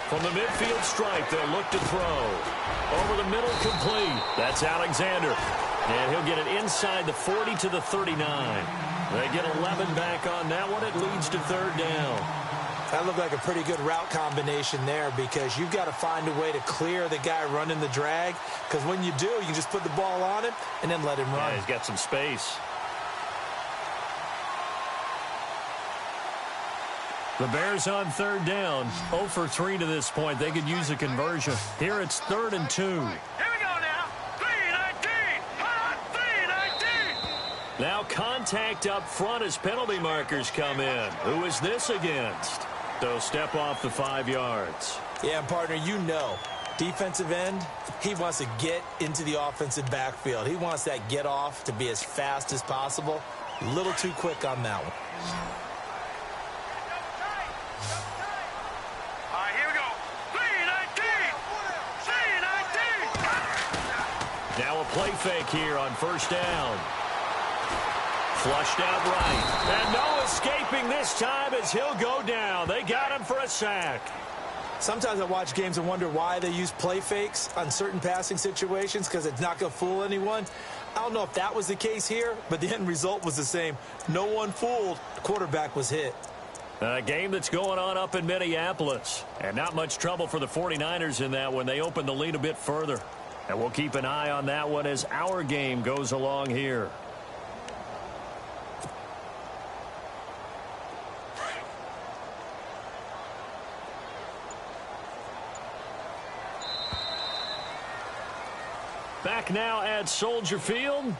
Speaker 2: From the midfield stripe, they'll look to throw. Over the middle, complete. That's Alexander. And he'll get it inside the 40 to the 39. They get 11 back on that one. It leads to 3rd down.
Speaker 3: That looked like a pretty good route combination there because you've got to find a way to clear the guy running the drag. Because when you do, you can just put the ball on him and then let him run.
Speaker 2: Yeah, he's got some space. The Bears on 3rd down. 0 for 3 to this point. They could use a conversion. Here it's 3rd and 2.
Speaker 4: Here we go now. 3-19. Hot 3-19.
Speaker 2: Now contact up front as penalty markers come in. Who is this against? So step off the 5 yards.
Speaker 3: Yeah, and partner, you know, defensive end, he wants to get into the offensive backfield. He wants that get off to be as fast as possible. A little too quick on that one.
Speaker 2: Now a play fake here on 1st down. Flushed out right. And no escaping this time as he'll go down. They got him for a sack.
Speaker 3: Sometimes I watch games and wonder why they use play fakes on certain passing situations because it's not going to fool anyone. I don't know if that was the case here, but the end result was the same. No one fooled. The quarterback was hit.
Speaker 2: A game that's going on up in Minneapolis. And not much trouble for the 49ers in that when they open the lead a bit further. And we'll keep an eye on that one as our game goes along here. Back now at Soldier Field.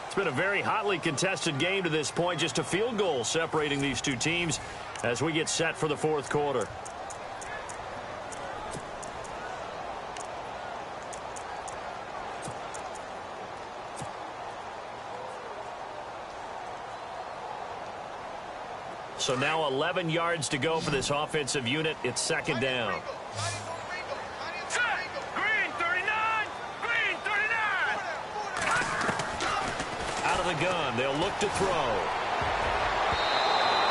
Speaker 2: It's been a very hotly contested game to this point. Just a field goal separating these two teams as we get set for the 4th quarter. So now 11 yards to go for this offensive unit. It's 2nd down.
Speaker 4: Green 39. Green 39.
Speaker 2: Out of the gun. They'll look to throw.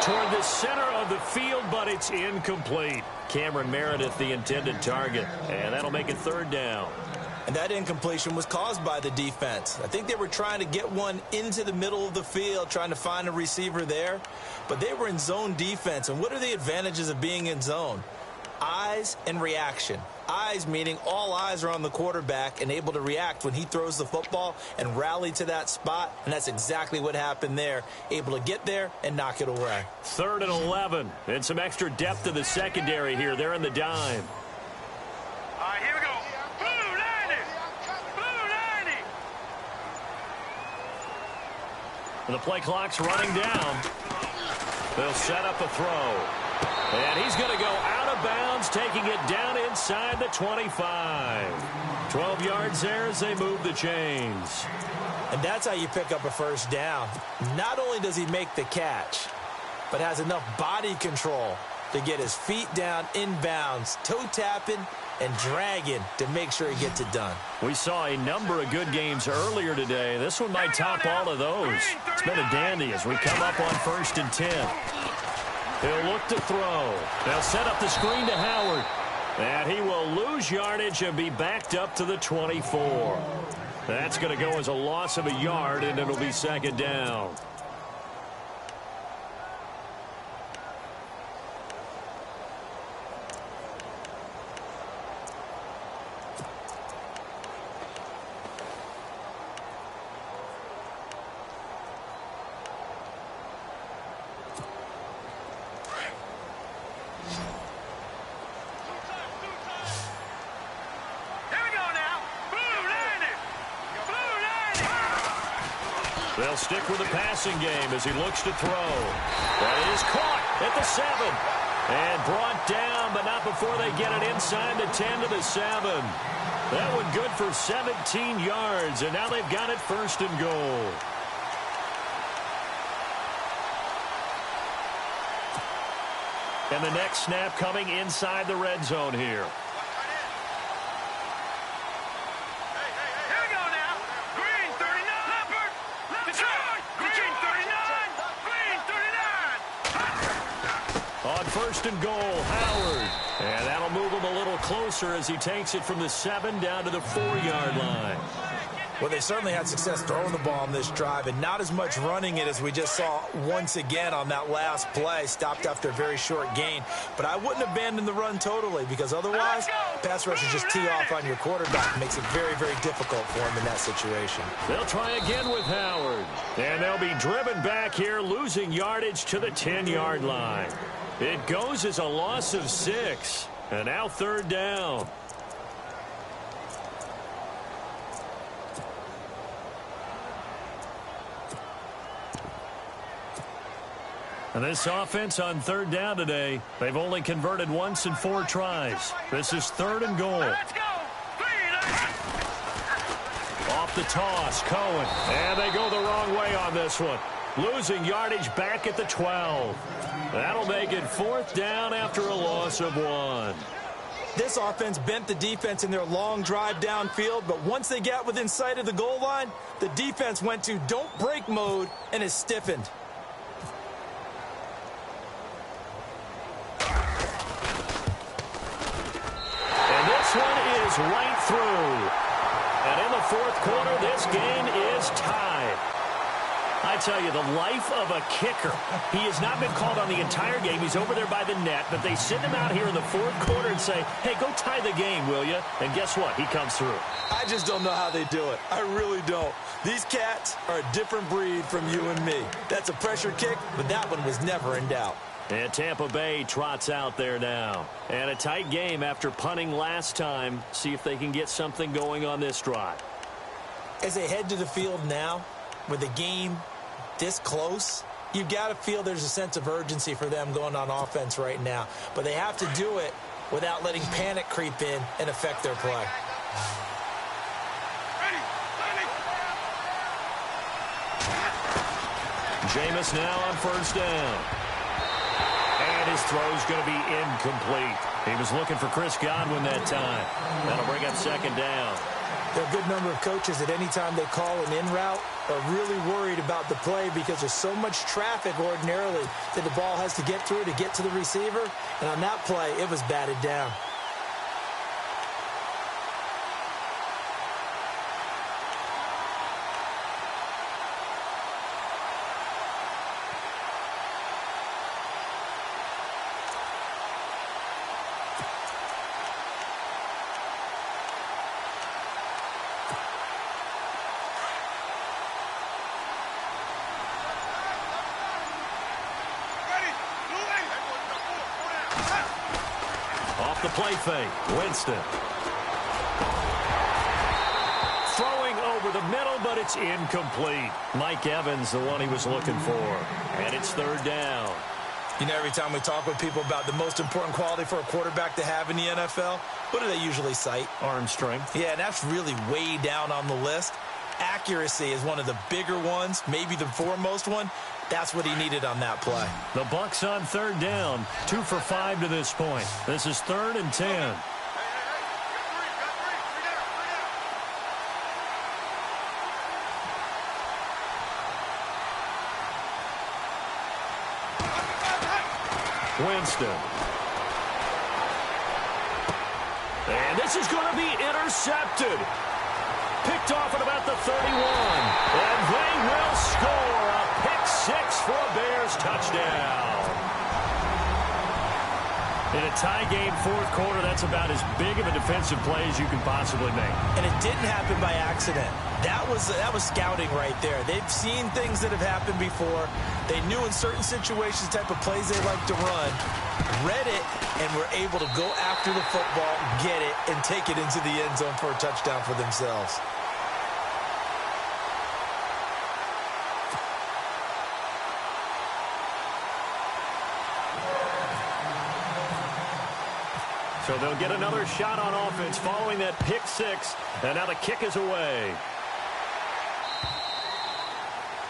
Speaker 2: Toward the center of the field, but it's incomplete. Cameron Meredith, the intended target. And that'll make it 3rd down.
Speaker 3: And that incompletion was caused by the defense. I think they were trying to get one into the middle of the field, trying to find a receiver there. But they were in zone defense. And what are the advantages of being in zone? Eyes and reaction. Eyes meaning all eyes are on the quarterback and able to react when he throws the football and rally to that spot. And that's exactly what happened there. Able to get there and knock it away.
Speaker 2: 3rd and 11. And some extra depth to the secondary here. They're in the dime.
Speaker 4: All right, here we go. Blue 90. Blue 90.
Speaker 2: And the play clock's running down. They'll set up a throw. And he's going to go out of bounds, taking it down inside the 25. 12 yards there as they move the chains.
Speaker 3: And that's how you pick up a 1st down. Not only does he make the catch, but has enough body control to get his feet down inbounds, toe tapping and dragging to make sure he gets it done.
Speaker 2: We saw a number of good games earlier today. This one might top all of those. It's been a dandy as we come up on 1st and 10. He'll look to throw. They'll set up the screen to Howard. And he will lose yardage and be backed up to the 24. That's going to go as a loss of a yard, and it'll be 2nd down. They'll stick with the passing game as he looks to throw. That is caught at the 7. And brought down, but not before they get it inside the 10 to the 7. That one good for 17 yards, and now they've got it 1st and goal. And the next snap coming inside the red zone here.
Speaker 4: Here we go now. Green 39. Leopard. Detroit. Green 39. Green 39.
Speaker 2: On 1st and goal, Howard. And that'll move him a little closer as he takes it from the 7 down to the 4-yard line.
Speaker 3: Well, they certainly had success throwing the ball on this drive and not as much running it as we just saw once again on that last play. Stopped after a very short gain. But I wouldn't abandon the run totally because otherwise, pass rushers just tee off on your quarterback. It makes it very, very difficult for him in that situation.
Speaker 2: They'll try again with Howard. And they'll be driven back here, losing yardage to the 10-yard line. It goes as a loss of 6. And now 3rd down. And this offense on 3rd down today, they've only converted once in 4 tries. This is 3rd and goal.
Speaker 4: Let's go.
Speaker 2: Off the toss, Cohen. And they go the wrong way on this one. Losing yardage back at the 12. That'll make it 4th down after a loss of 1.
Speaker 3: This offense bent the defense in their long drive downfield, but once they got within sight of the goal line, the defense went to don't break mode and is stiffened.
Speaker 2: One is right through. And in the 4th quarter, this game is tied. I tell you, the life of a kicker. He has not been called on the entire game. He's over there by the net, but they send him out here in the 4th quarter and say, hey, go tie the game, will you? And guess what? He comes through.
Speaker 3: I just don't know how they do it. I really don't. These cats are a different breed from you and me. That's a pressure kick, but that one was never in doubt.
Speaker 2: And Tampa Bay trots out there now. And a tight game after punting last time. See if they can get something going on this drive.
Speaker 3: As they head to the field now, with the game this close, you've got to feel there's a sense of urgency for them going on offense right now. But they have to do it without letting panic creep in and affect their play.
Speaker 2: Jameis now on 1st down. And his throw's going to be incomplete. He was looking for Chris Godwin that time. That'll bring up 2nd down.
Speaker 3: There are a good number of coaches that any time they call an in route are really worried about the play because there's so much traffic ordinarily that the ball has to get through to get to the receiver. And on that play, it was batted down.
Speaker 2: The play fake. Winston. Throwing over the middle, but it's incomplete. Mike Evans, the one he was looking for. And it's 3rd down.
Speaker 3: You know, every time we talk with people about the most important quality for a quarterback to have in the NFL, what do they usually cite?
Speaker 2: Arm strength.
Speaker 3: Yeah, and that's really way down on the list. Accuracy is one of the bigger ones, maybe the foremost one. That's what he needed on that play.
Speaker 2: The Bucs on 3rd down, 2 for 5 to this point. This is 3rd and 10. Winston. And this is going to be intercepted. Picked off at about the 31. And they will score a pick 6 for a Bears touchdown. In a tie game 4th quarter, that's about as big of a defensive play as you can possibly make.
Speaker 3: And it didn't happen by accident. That was scouting right there. They've seen things that have happened before. They knew in certain situations the type of plays they like to run, read it, and were able to go after the football, get it, and take it into the end zone for a touchdown for themselves.
Speaker 2: So they'll get another shot on offense following that pick six. And now the kick is away.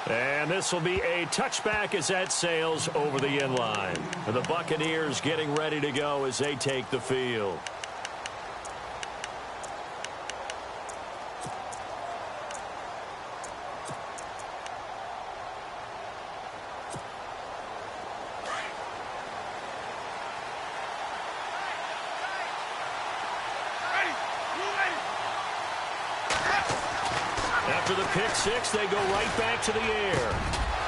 Speaker 2: And this will be a touchback as that sails over the end line. The Buccaneers getting ready to go as they take the field. After the pick six, they go right back to the air.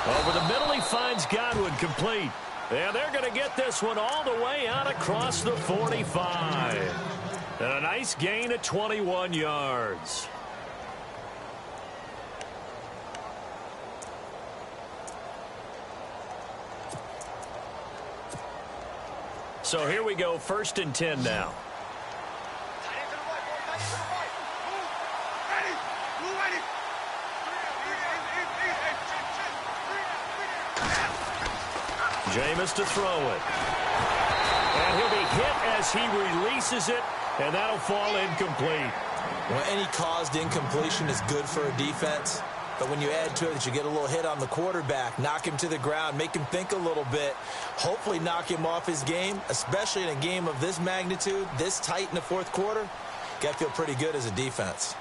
Speaker 2: Over the middle, he finds Godwin complete. And they're going to get this one all the way out across the 45. And a nice gain of 21 yards. So here we go, 1st and 10 now. Jameis to throw it. And he'll be hit as he releases it, and that'll fall incomplete.
Speaker 3: Well, any caused incompletion is good for a defense. But when you add to it that you get a little hit on the quarterback, knock him to the ground, make him think a little bit, hopefully knock him off his game, especially in a game of this magnitude, this tight in the 4th quarter, got to feel pretty good as a defense.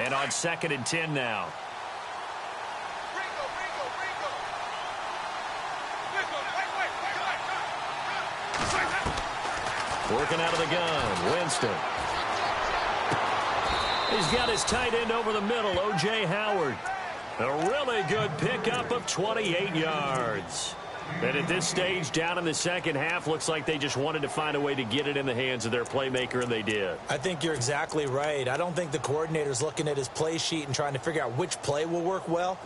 Speaker 2: And on 2nd and 10 now. Working out of the gun, Winston. He's got his tight end over the middle, O.J. Howard. A really good pickup of 28 yards. And at this stage, down in the second half, looks like they just wanted to find a way to get it in the hands of their playmaker, and they did.
Speaker 3: I think you're exactly right. I don't think the coordinator's looking at his play sheet and trying to figure out which play will work well.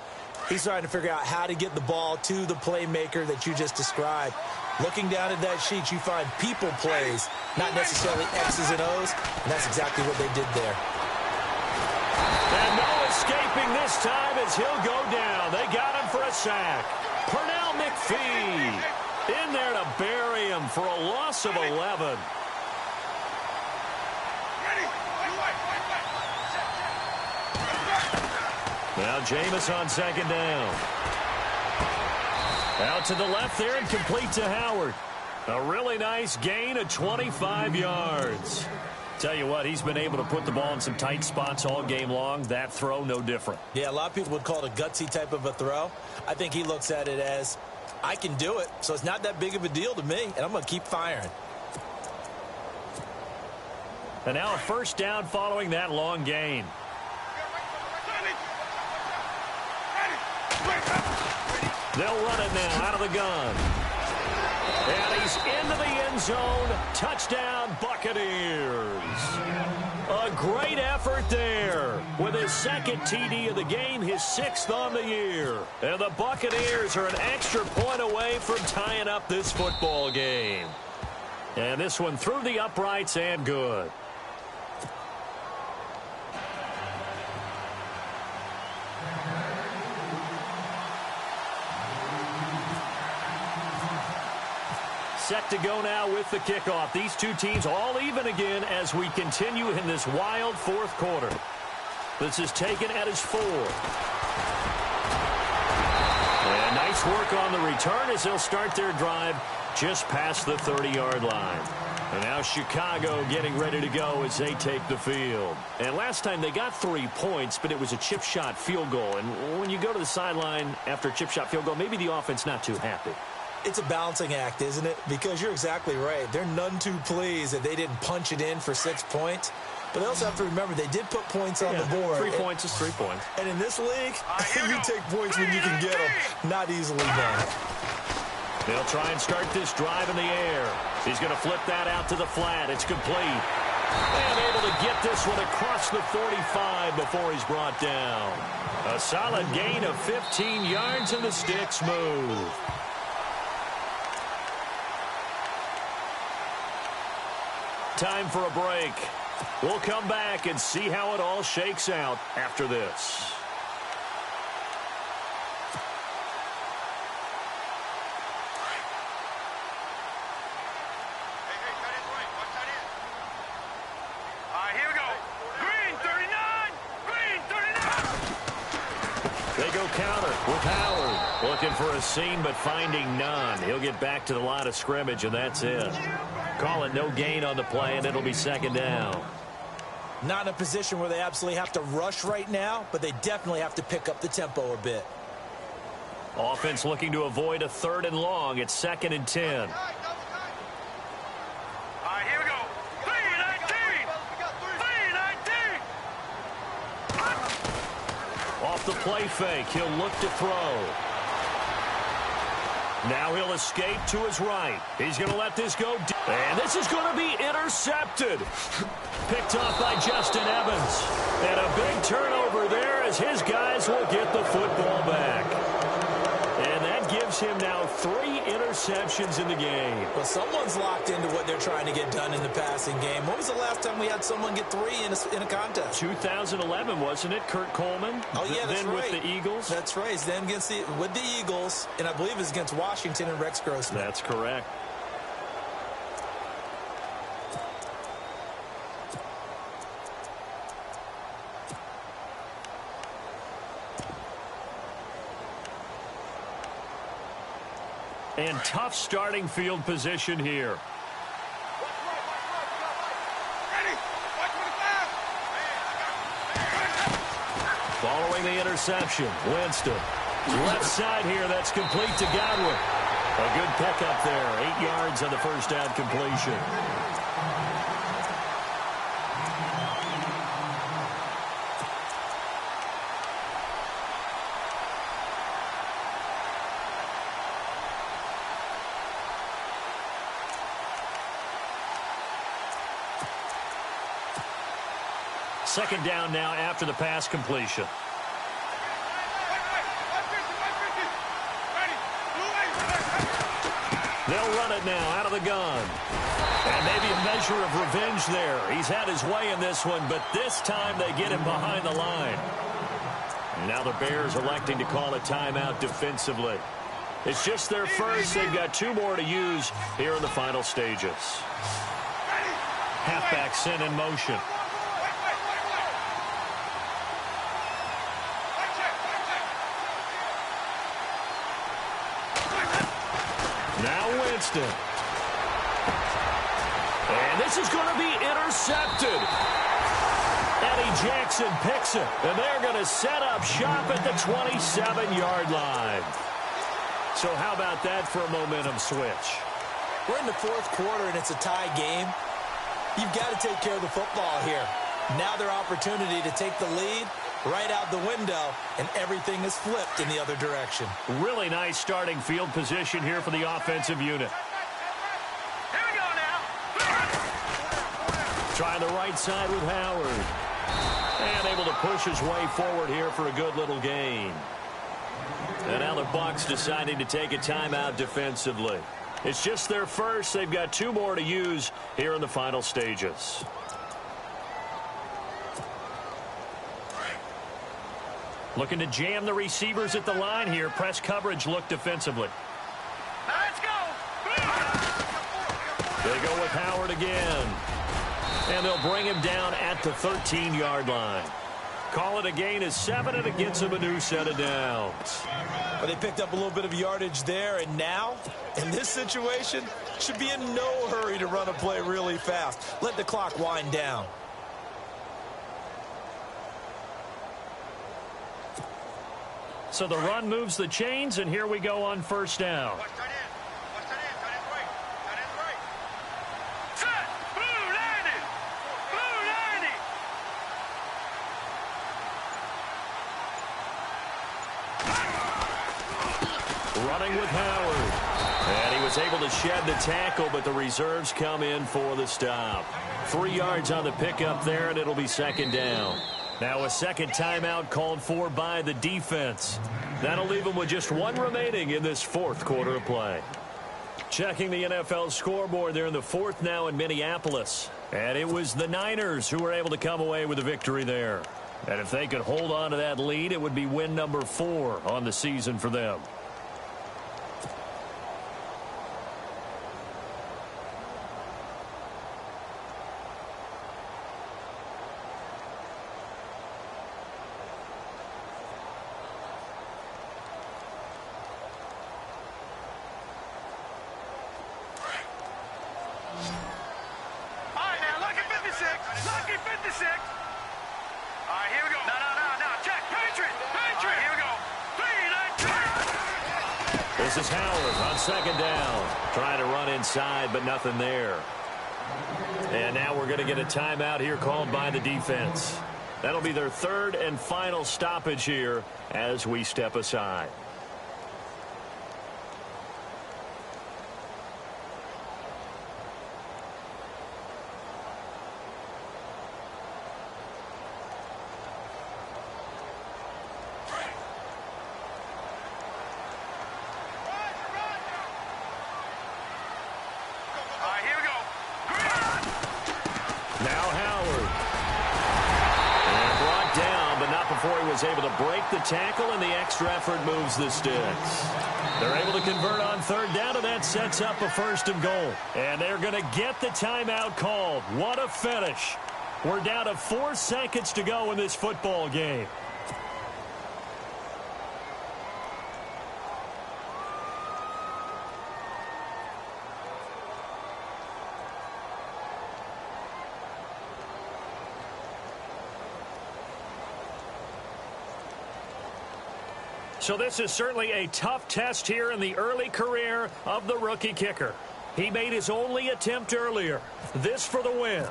Speaker 3: He's trying to figure out how to get the ball to the playmaker that you just described. Looking down at that sheet, you find people plays, not necessarily X's and O's, and that's exactly what they did there.
Speaker 2: And no escaping this time as he'll go down. They got him for a sack. Pernell McPhee in there to bury him for a loss of 11. Now Jameis on 2nd down. Out to the left there and complete to Howard. A really nice gain of 25 yards. Tell you what, he's been able to put the ball in some tight spots all game long. That throw, no different.
Speaker 3: Yeah, a lot of people would call it a gutsy type of a throw. I think he looks at it as, I can do it, so it's not that big of a deal to me, and I'm going to keep firing.
Speaker 2: And now a 1st down following that long gain. They'll run it now out of the gun. And he's into the end zone. Touchdown, Buccaneers. A great effort there. With his 2nd TD of the game, his 6th on the year. And the Buccaneers are an extra point away from tying up this football game. And this one through the uprights and good. Set to go now with the kickoff. These two teams all even again as we continue in this wild 4th quarter. This is taken at his 4. And nice work on the return as they'll start their drive just past the 30-yard line. And now Chicago getting ready to go as they take the field. And last time they got 3 points, but it was a chip shot field goal. And when you go to the sideline after a chip shot field goal, maybe the offense not too happy.
Speaker 3: It's a balancing act, isn't it? Because you're exactly right. They're none too pleased that they didn't punch it in for 6 points. But they also have to remember they did put points on the board.
Speaker 2: 3 points is 3 points.
Speaker 3: And in this league, you take points when you can get them. Not easily done.
Speaker 2: They'll try and start this drive in the air. He's going to flip that out to the flat. It's complete. And able to get this one across the 45 before he's brought down. A solid gain of 15 yards, and the sticks move. Time for a break. We'll come back and see how it all shakes out after this. counter with Howard. Looking for a seam, but finding none. He'll get back to the line of scrimmage, and that's it. Call it no gain on the play, and it'll be second down.
Speaker 3: Not in a position where they absolutely have to rush right now, but they definitely have to pick up the tempo a bit.
Speaker 2: Offense looking to avoid a 3rd and long. It's 2nd and 10.
Speaker 4: All right, here we go. 3-19. 3-19.
Speaker 2: Off the play fake, he'll look to throw. Now he'll escape to his right. He's going to let this go. And this is going to be intercepted. Picked off by Justin Evans. And a big turnover there as his guys will get the football back. And that gives him now 3 interceptions in the game.
Speaker 3: Well, someone's locked into what they're trying to get done in the passing game. When was the last time we had someone get 3 in a contest?
Speaker 2: 2011, wasn't it? Kurt Coleman?
Speaker 3: Oh, yeah, that's
Speaker 2: then
Speaker 3: right.
Speaker 2: with the Eagles?
Speaker 3: That's right. Then with the Eagles, and I believe it's against Washington and Rex Grossman.
Speaker 2: That's correct. And tough starting field position here. Following the interception, Winston. Left side here, that's complete to Godwin. A good pickup there, 8 yards on the first down completion. Second down now after the pass completion. They'll run it now out of the gun. And maybe a measure of revenge there. He's had his way in this one, but this time they get him behind the line. And now the Bears electing to call a timeout defensively. It's just their first. They've got 2 more to use here in the final stages. Halfback sent in motion. Now Winston. And this is going to be intercepted. Eddie Jackson picks it. And they're going to set up shop at the 27-yard line. So how about that for a momentum switch?
Speaker 3: We're in the 4th quarter, and it's a tie game. You've got to take care of the football here. Now their opportunity to take the lead right out the window, and everything is flipped in the other direction.
Speaker 2: Really nice starting field position here for the offensive unit.
Speaker 4: Here we go now.
Speaker 2: Trying the right side with Howard. And able to push his way forward here for a good little gain. And now the Bucs deciding to take a timeout defensively. It's just their first. They've got 2 more to use here in the final stages. Looking to jam the receivers at the line here. Press coverage look defensively.
Speaker 4: Now let's go.
Speaker 2: They go with Howard again. And they'll bring him down at the 13-yard line. Call it a gain of 7, and it gets him a new set of downs.
Speaker 3: But they picked up a little bit of yardage there, and now, in this situation, should be in no hurry to run a play really fast. Let the clock wind down.
Speaker 2: So the run moves the chains, and here we go on first down.
Speaker 4: Watch that in. Watch that in. That is right. That is right. Set. Blue 90. Blue 90.
Speaker 2: Running with Howard. And he was able to shed the tackle, but the reserves come in for the stop. 3 yards on the pickup there, and it'll be second down. Now a second timeout called for by the defense. That'll leave them with just 1 remaining in this 4th quarter of play. Checking the NFL scoreboard, they're in the 4th now in Minneapolis. And it was the Niners who were able to come away with a victory there. And if they could hold on to that lead, it would be win number 4 on the season for them.
Speaker 4: All right, here we go. No. Check. Patriot. All right, here we go. 3, 9, 10.
Speaker 2: This is Howard on second down. Trying to run inside, but nothing there. And now we're going to get a timeout here called by the defense. That'll be their third and final stoppage here as we step aside. Was able to break the tackle, and the extra effort moves the sticks. They're able to convert on third down, and that sets up a 1st and goal. And they're going to get the timeout called. What a finish. We're down to 4 seconds to go in this football game. So this is certainly a tough test here in the early career of the rookie kicker. He made his only attempt earlier. This for the win.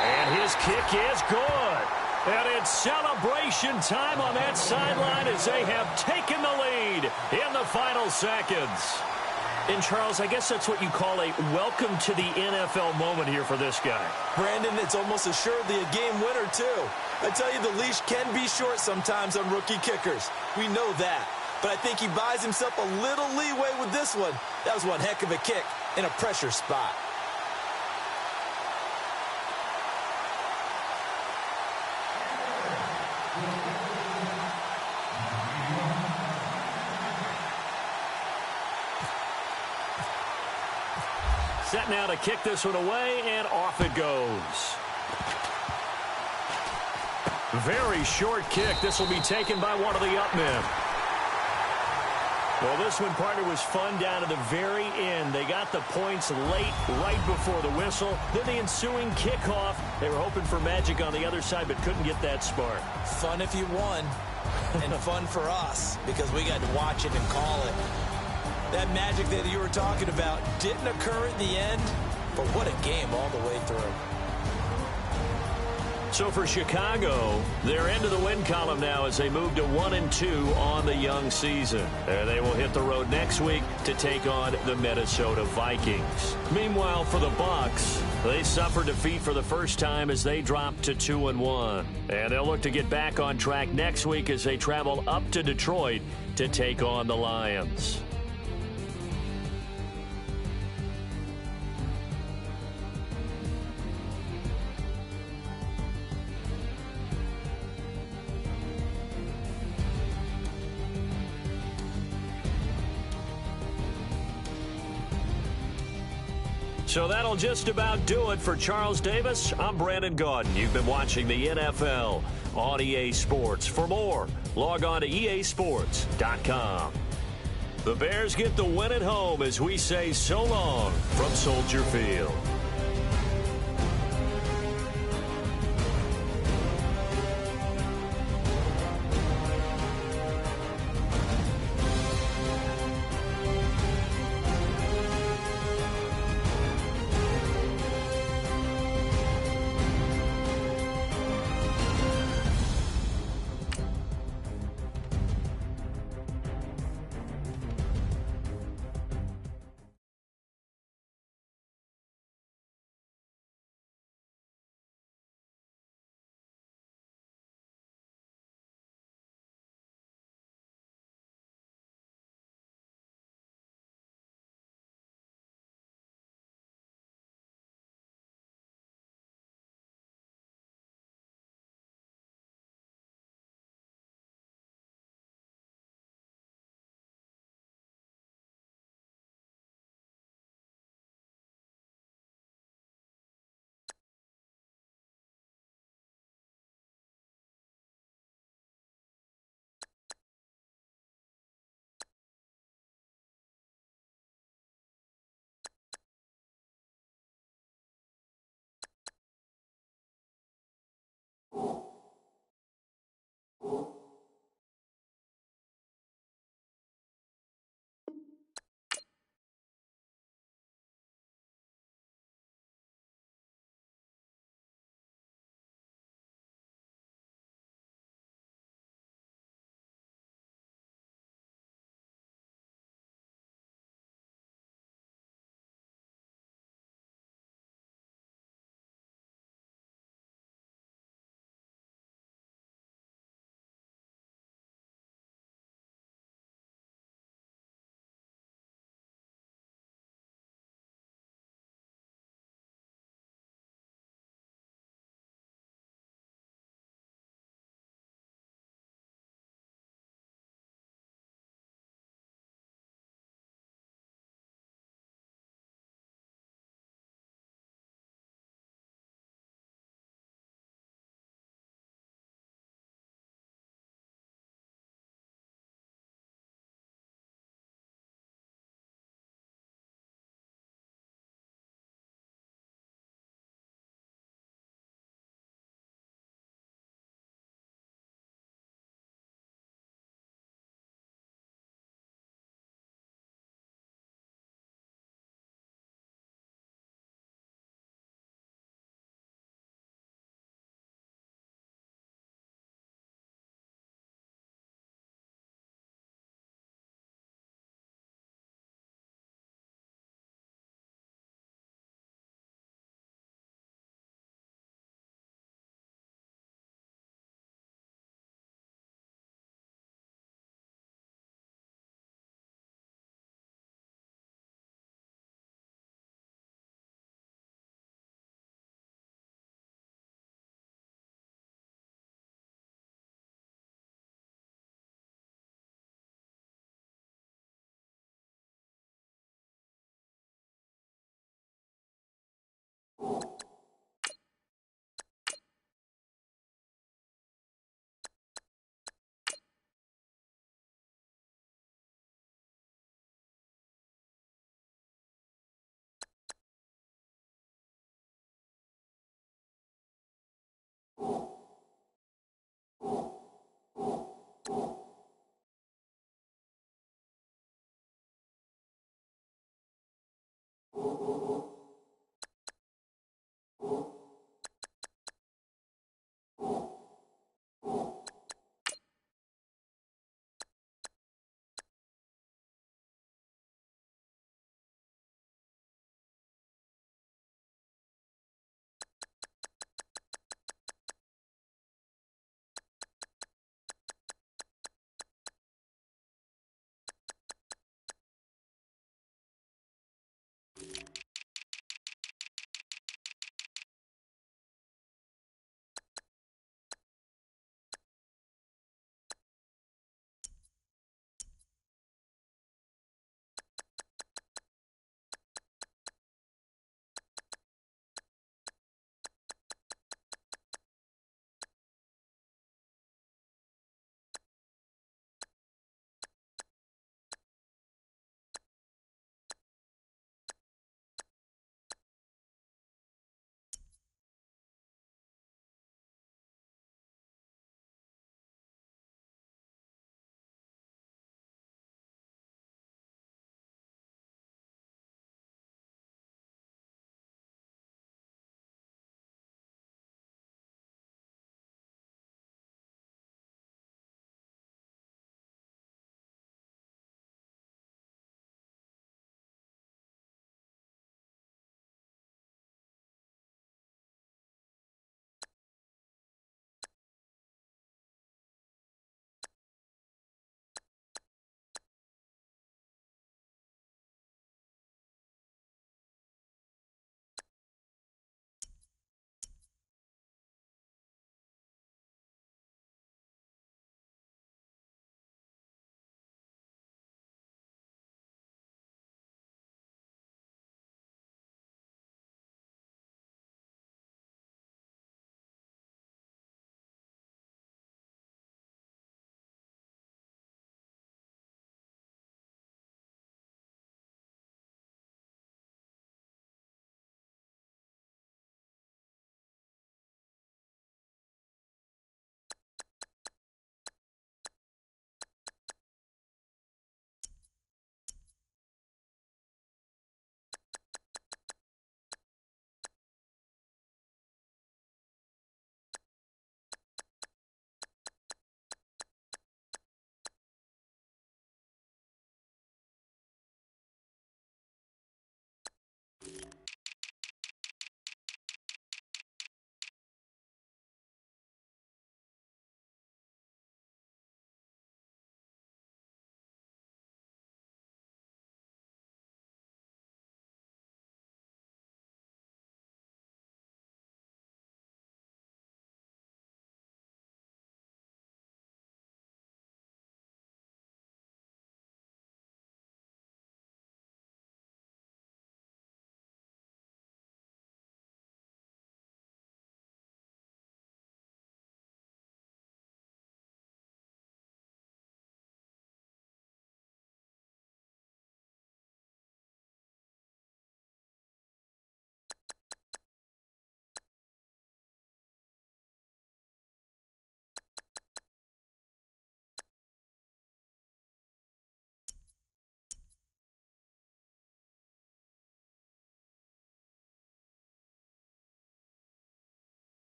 Speaker 2: And his kick is good. And it's celebration time on that sideline as they have taken the lead in the final seconds. And, Charles, I guess that's what you call a welcome to the NFL moment here for this guy.
Speaker 3: Brandon, it's almost assuredly a game winner, too. I tell you, the leash can be short sometimes on rookie kickers. We know that. But I think he buys himself a little leeway with this one. That was one heck of a kick in a pressure spot.
Speaker 2: Set now to kick this one away, and off it goes. Very short kick. This will be taken by one of the up men. Well, this one, partner, was fun down to the very end. They got the points late, right before the whistle. Then the ensuing kickoff. They were hoping for magic on the other side, but couldn't get that spark.
Speaker 3: Fun if you won, and fun for us, because we got to watch it and call it. That magic that you were talking about didn't occur at the end, but what a game all the way through.
Speaker 2: So for Chicago, they're into the win column now as they move to 1-2 on the young season. And they will hit the road next week to take on the Minnesota Vikings. Meanwhile, for the Bucs, they suffered defeat for the first time as they dropped to 2-1. And they'll look to get back on track next week as they travel up to Detroit to take on the Lions. So that'll just about do it for Charles Davis. I'm Brandon Gaudin. You've been watching the NFL on EA Sports. For more, log on to easports.com. The Bears get the win at home as we say so long from Soldier Field.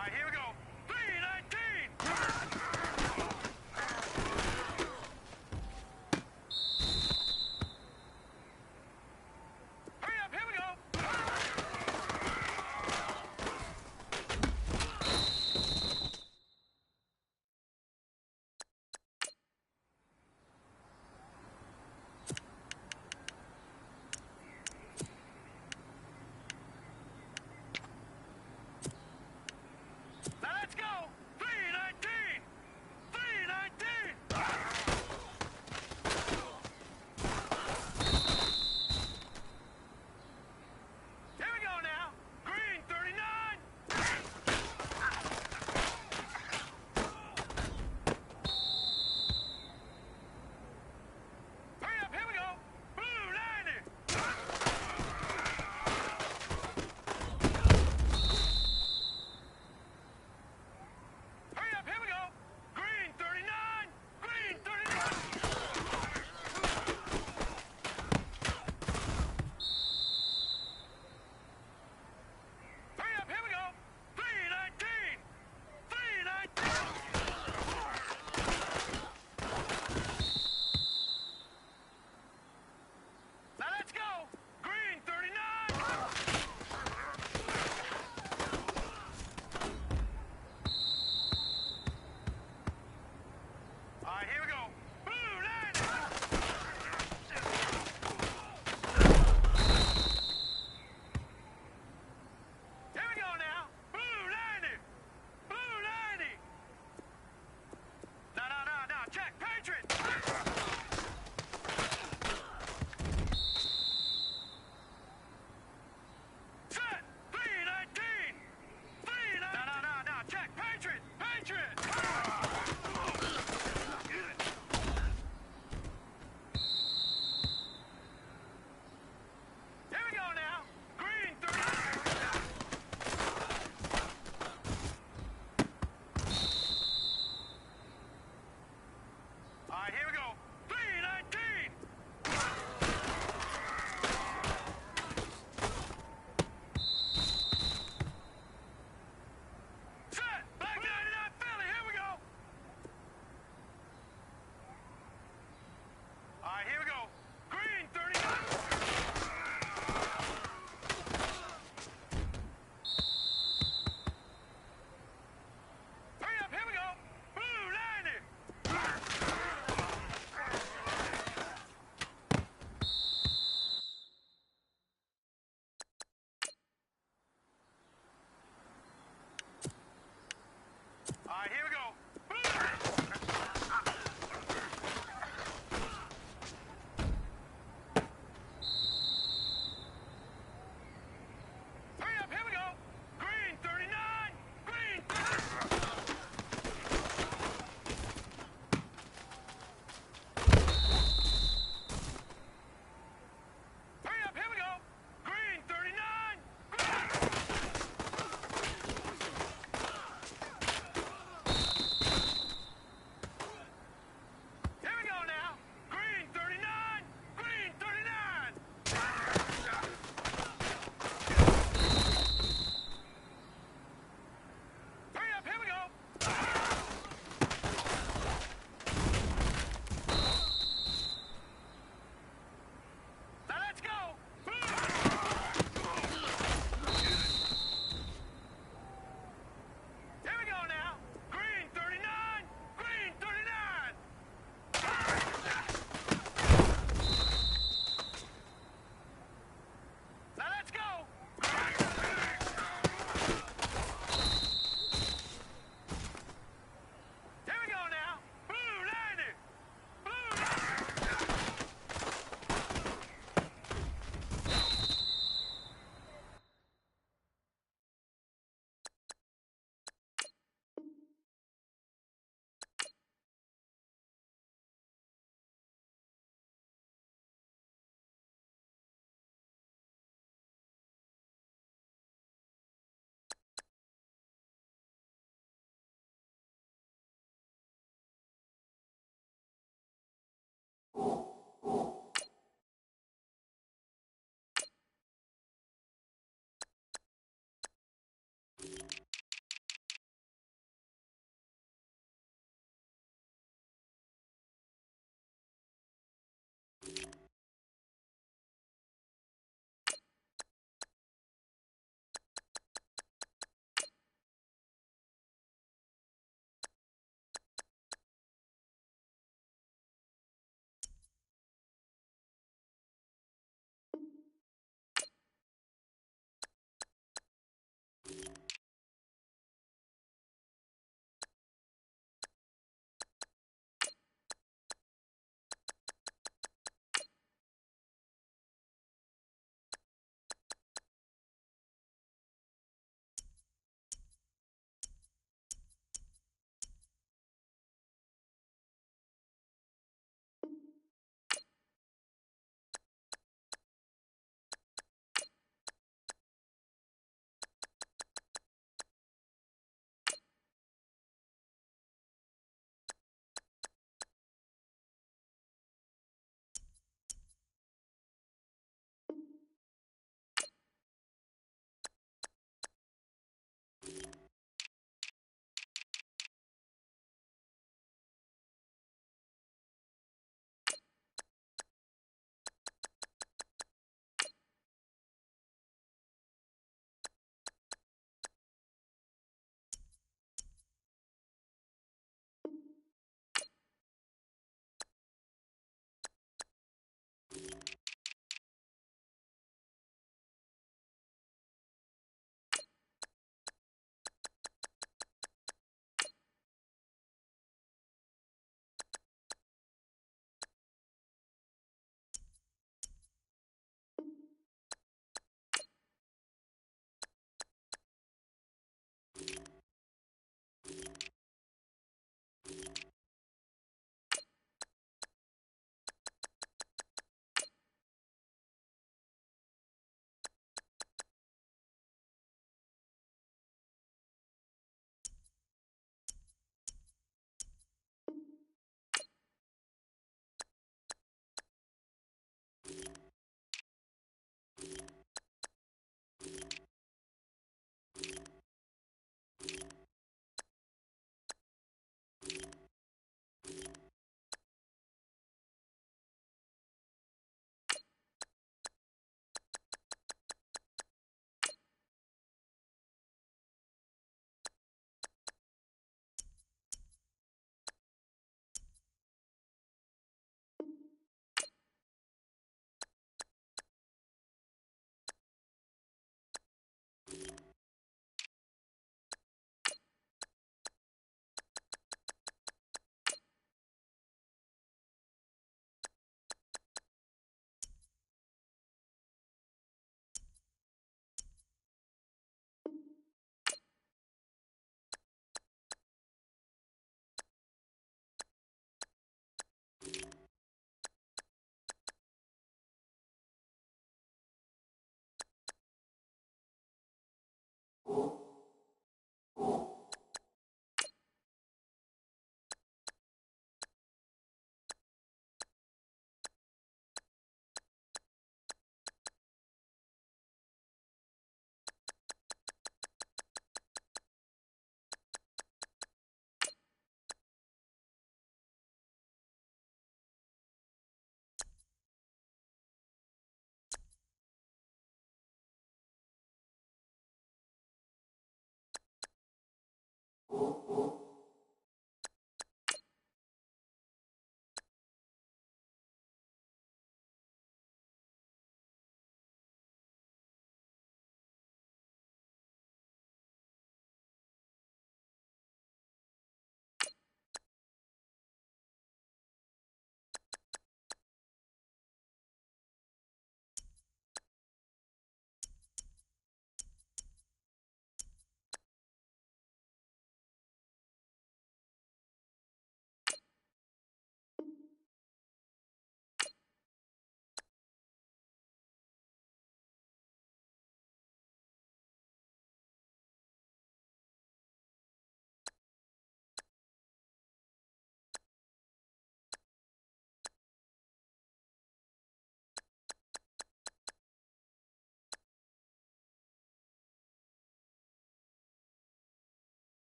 Speaker 4: right, here we go.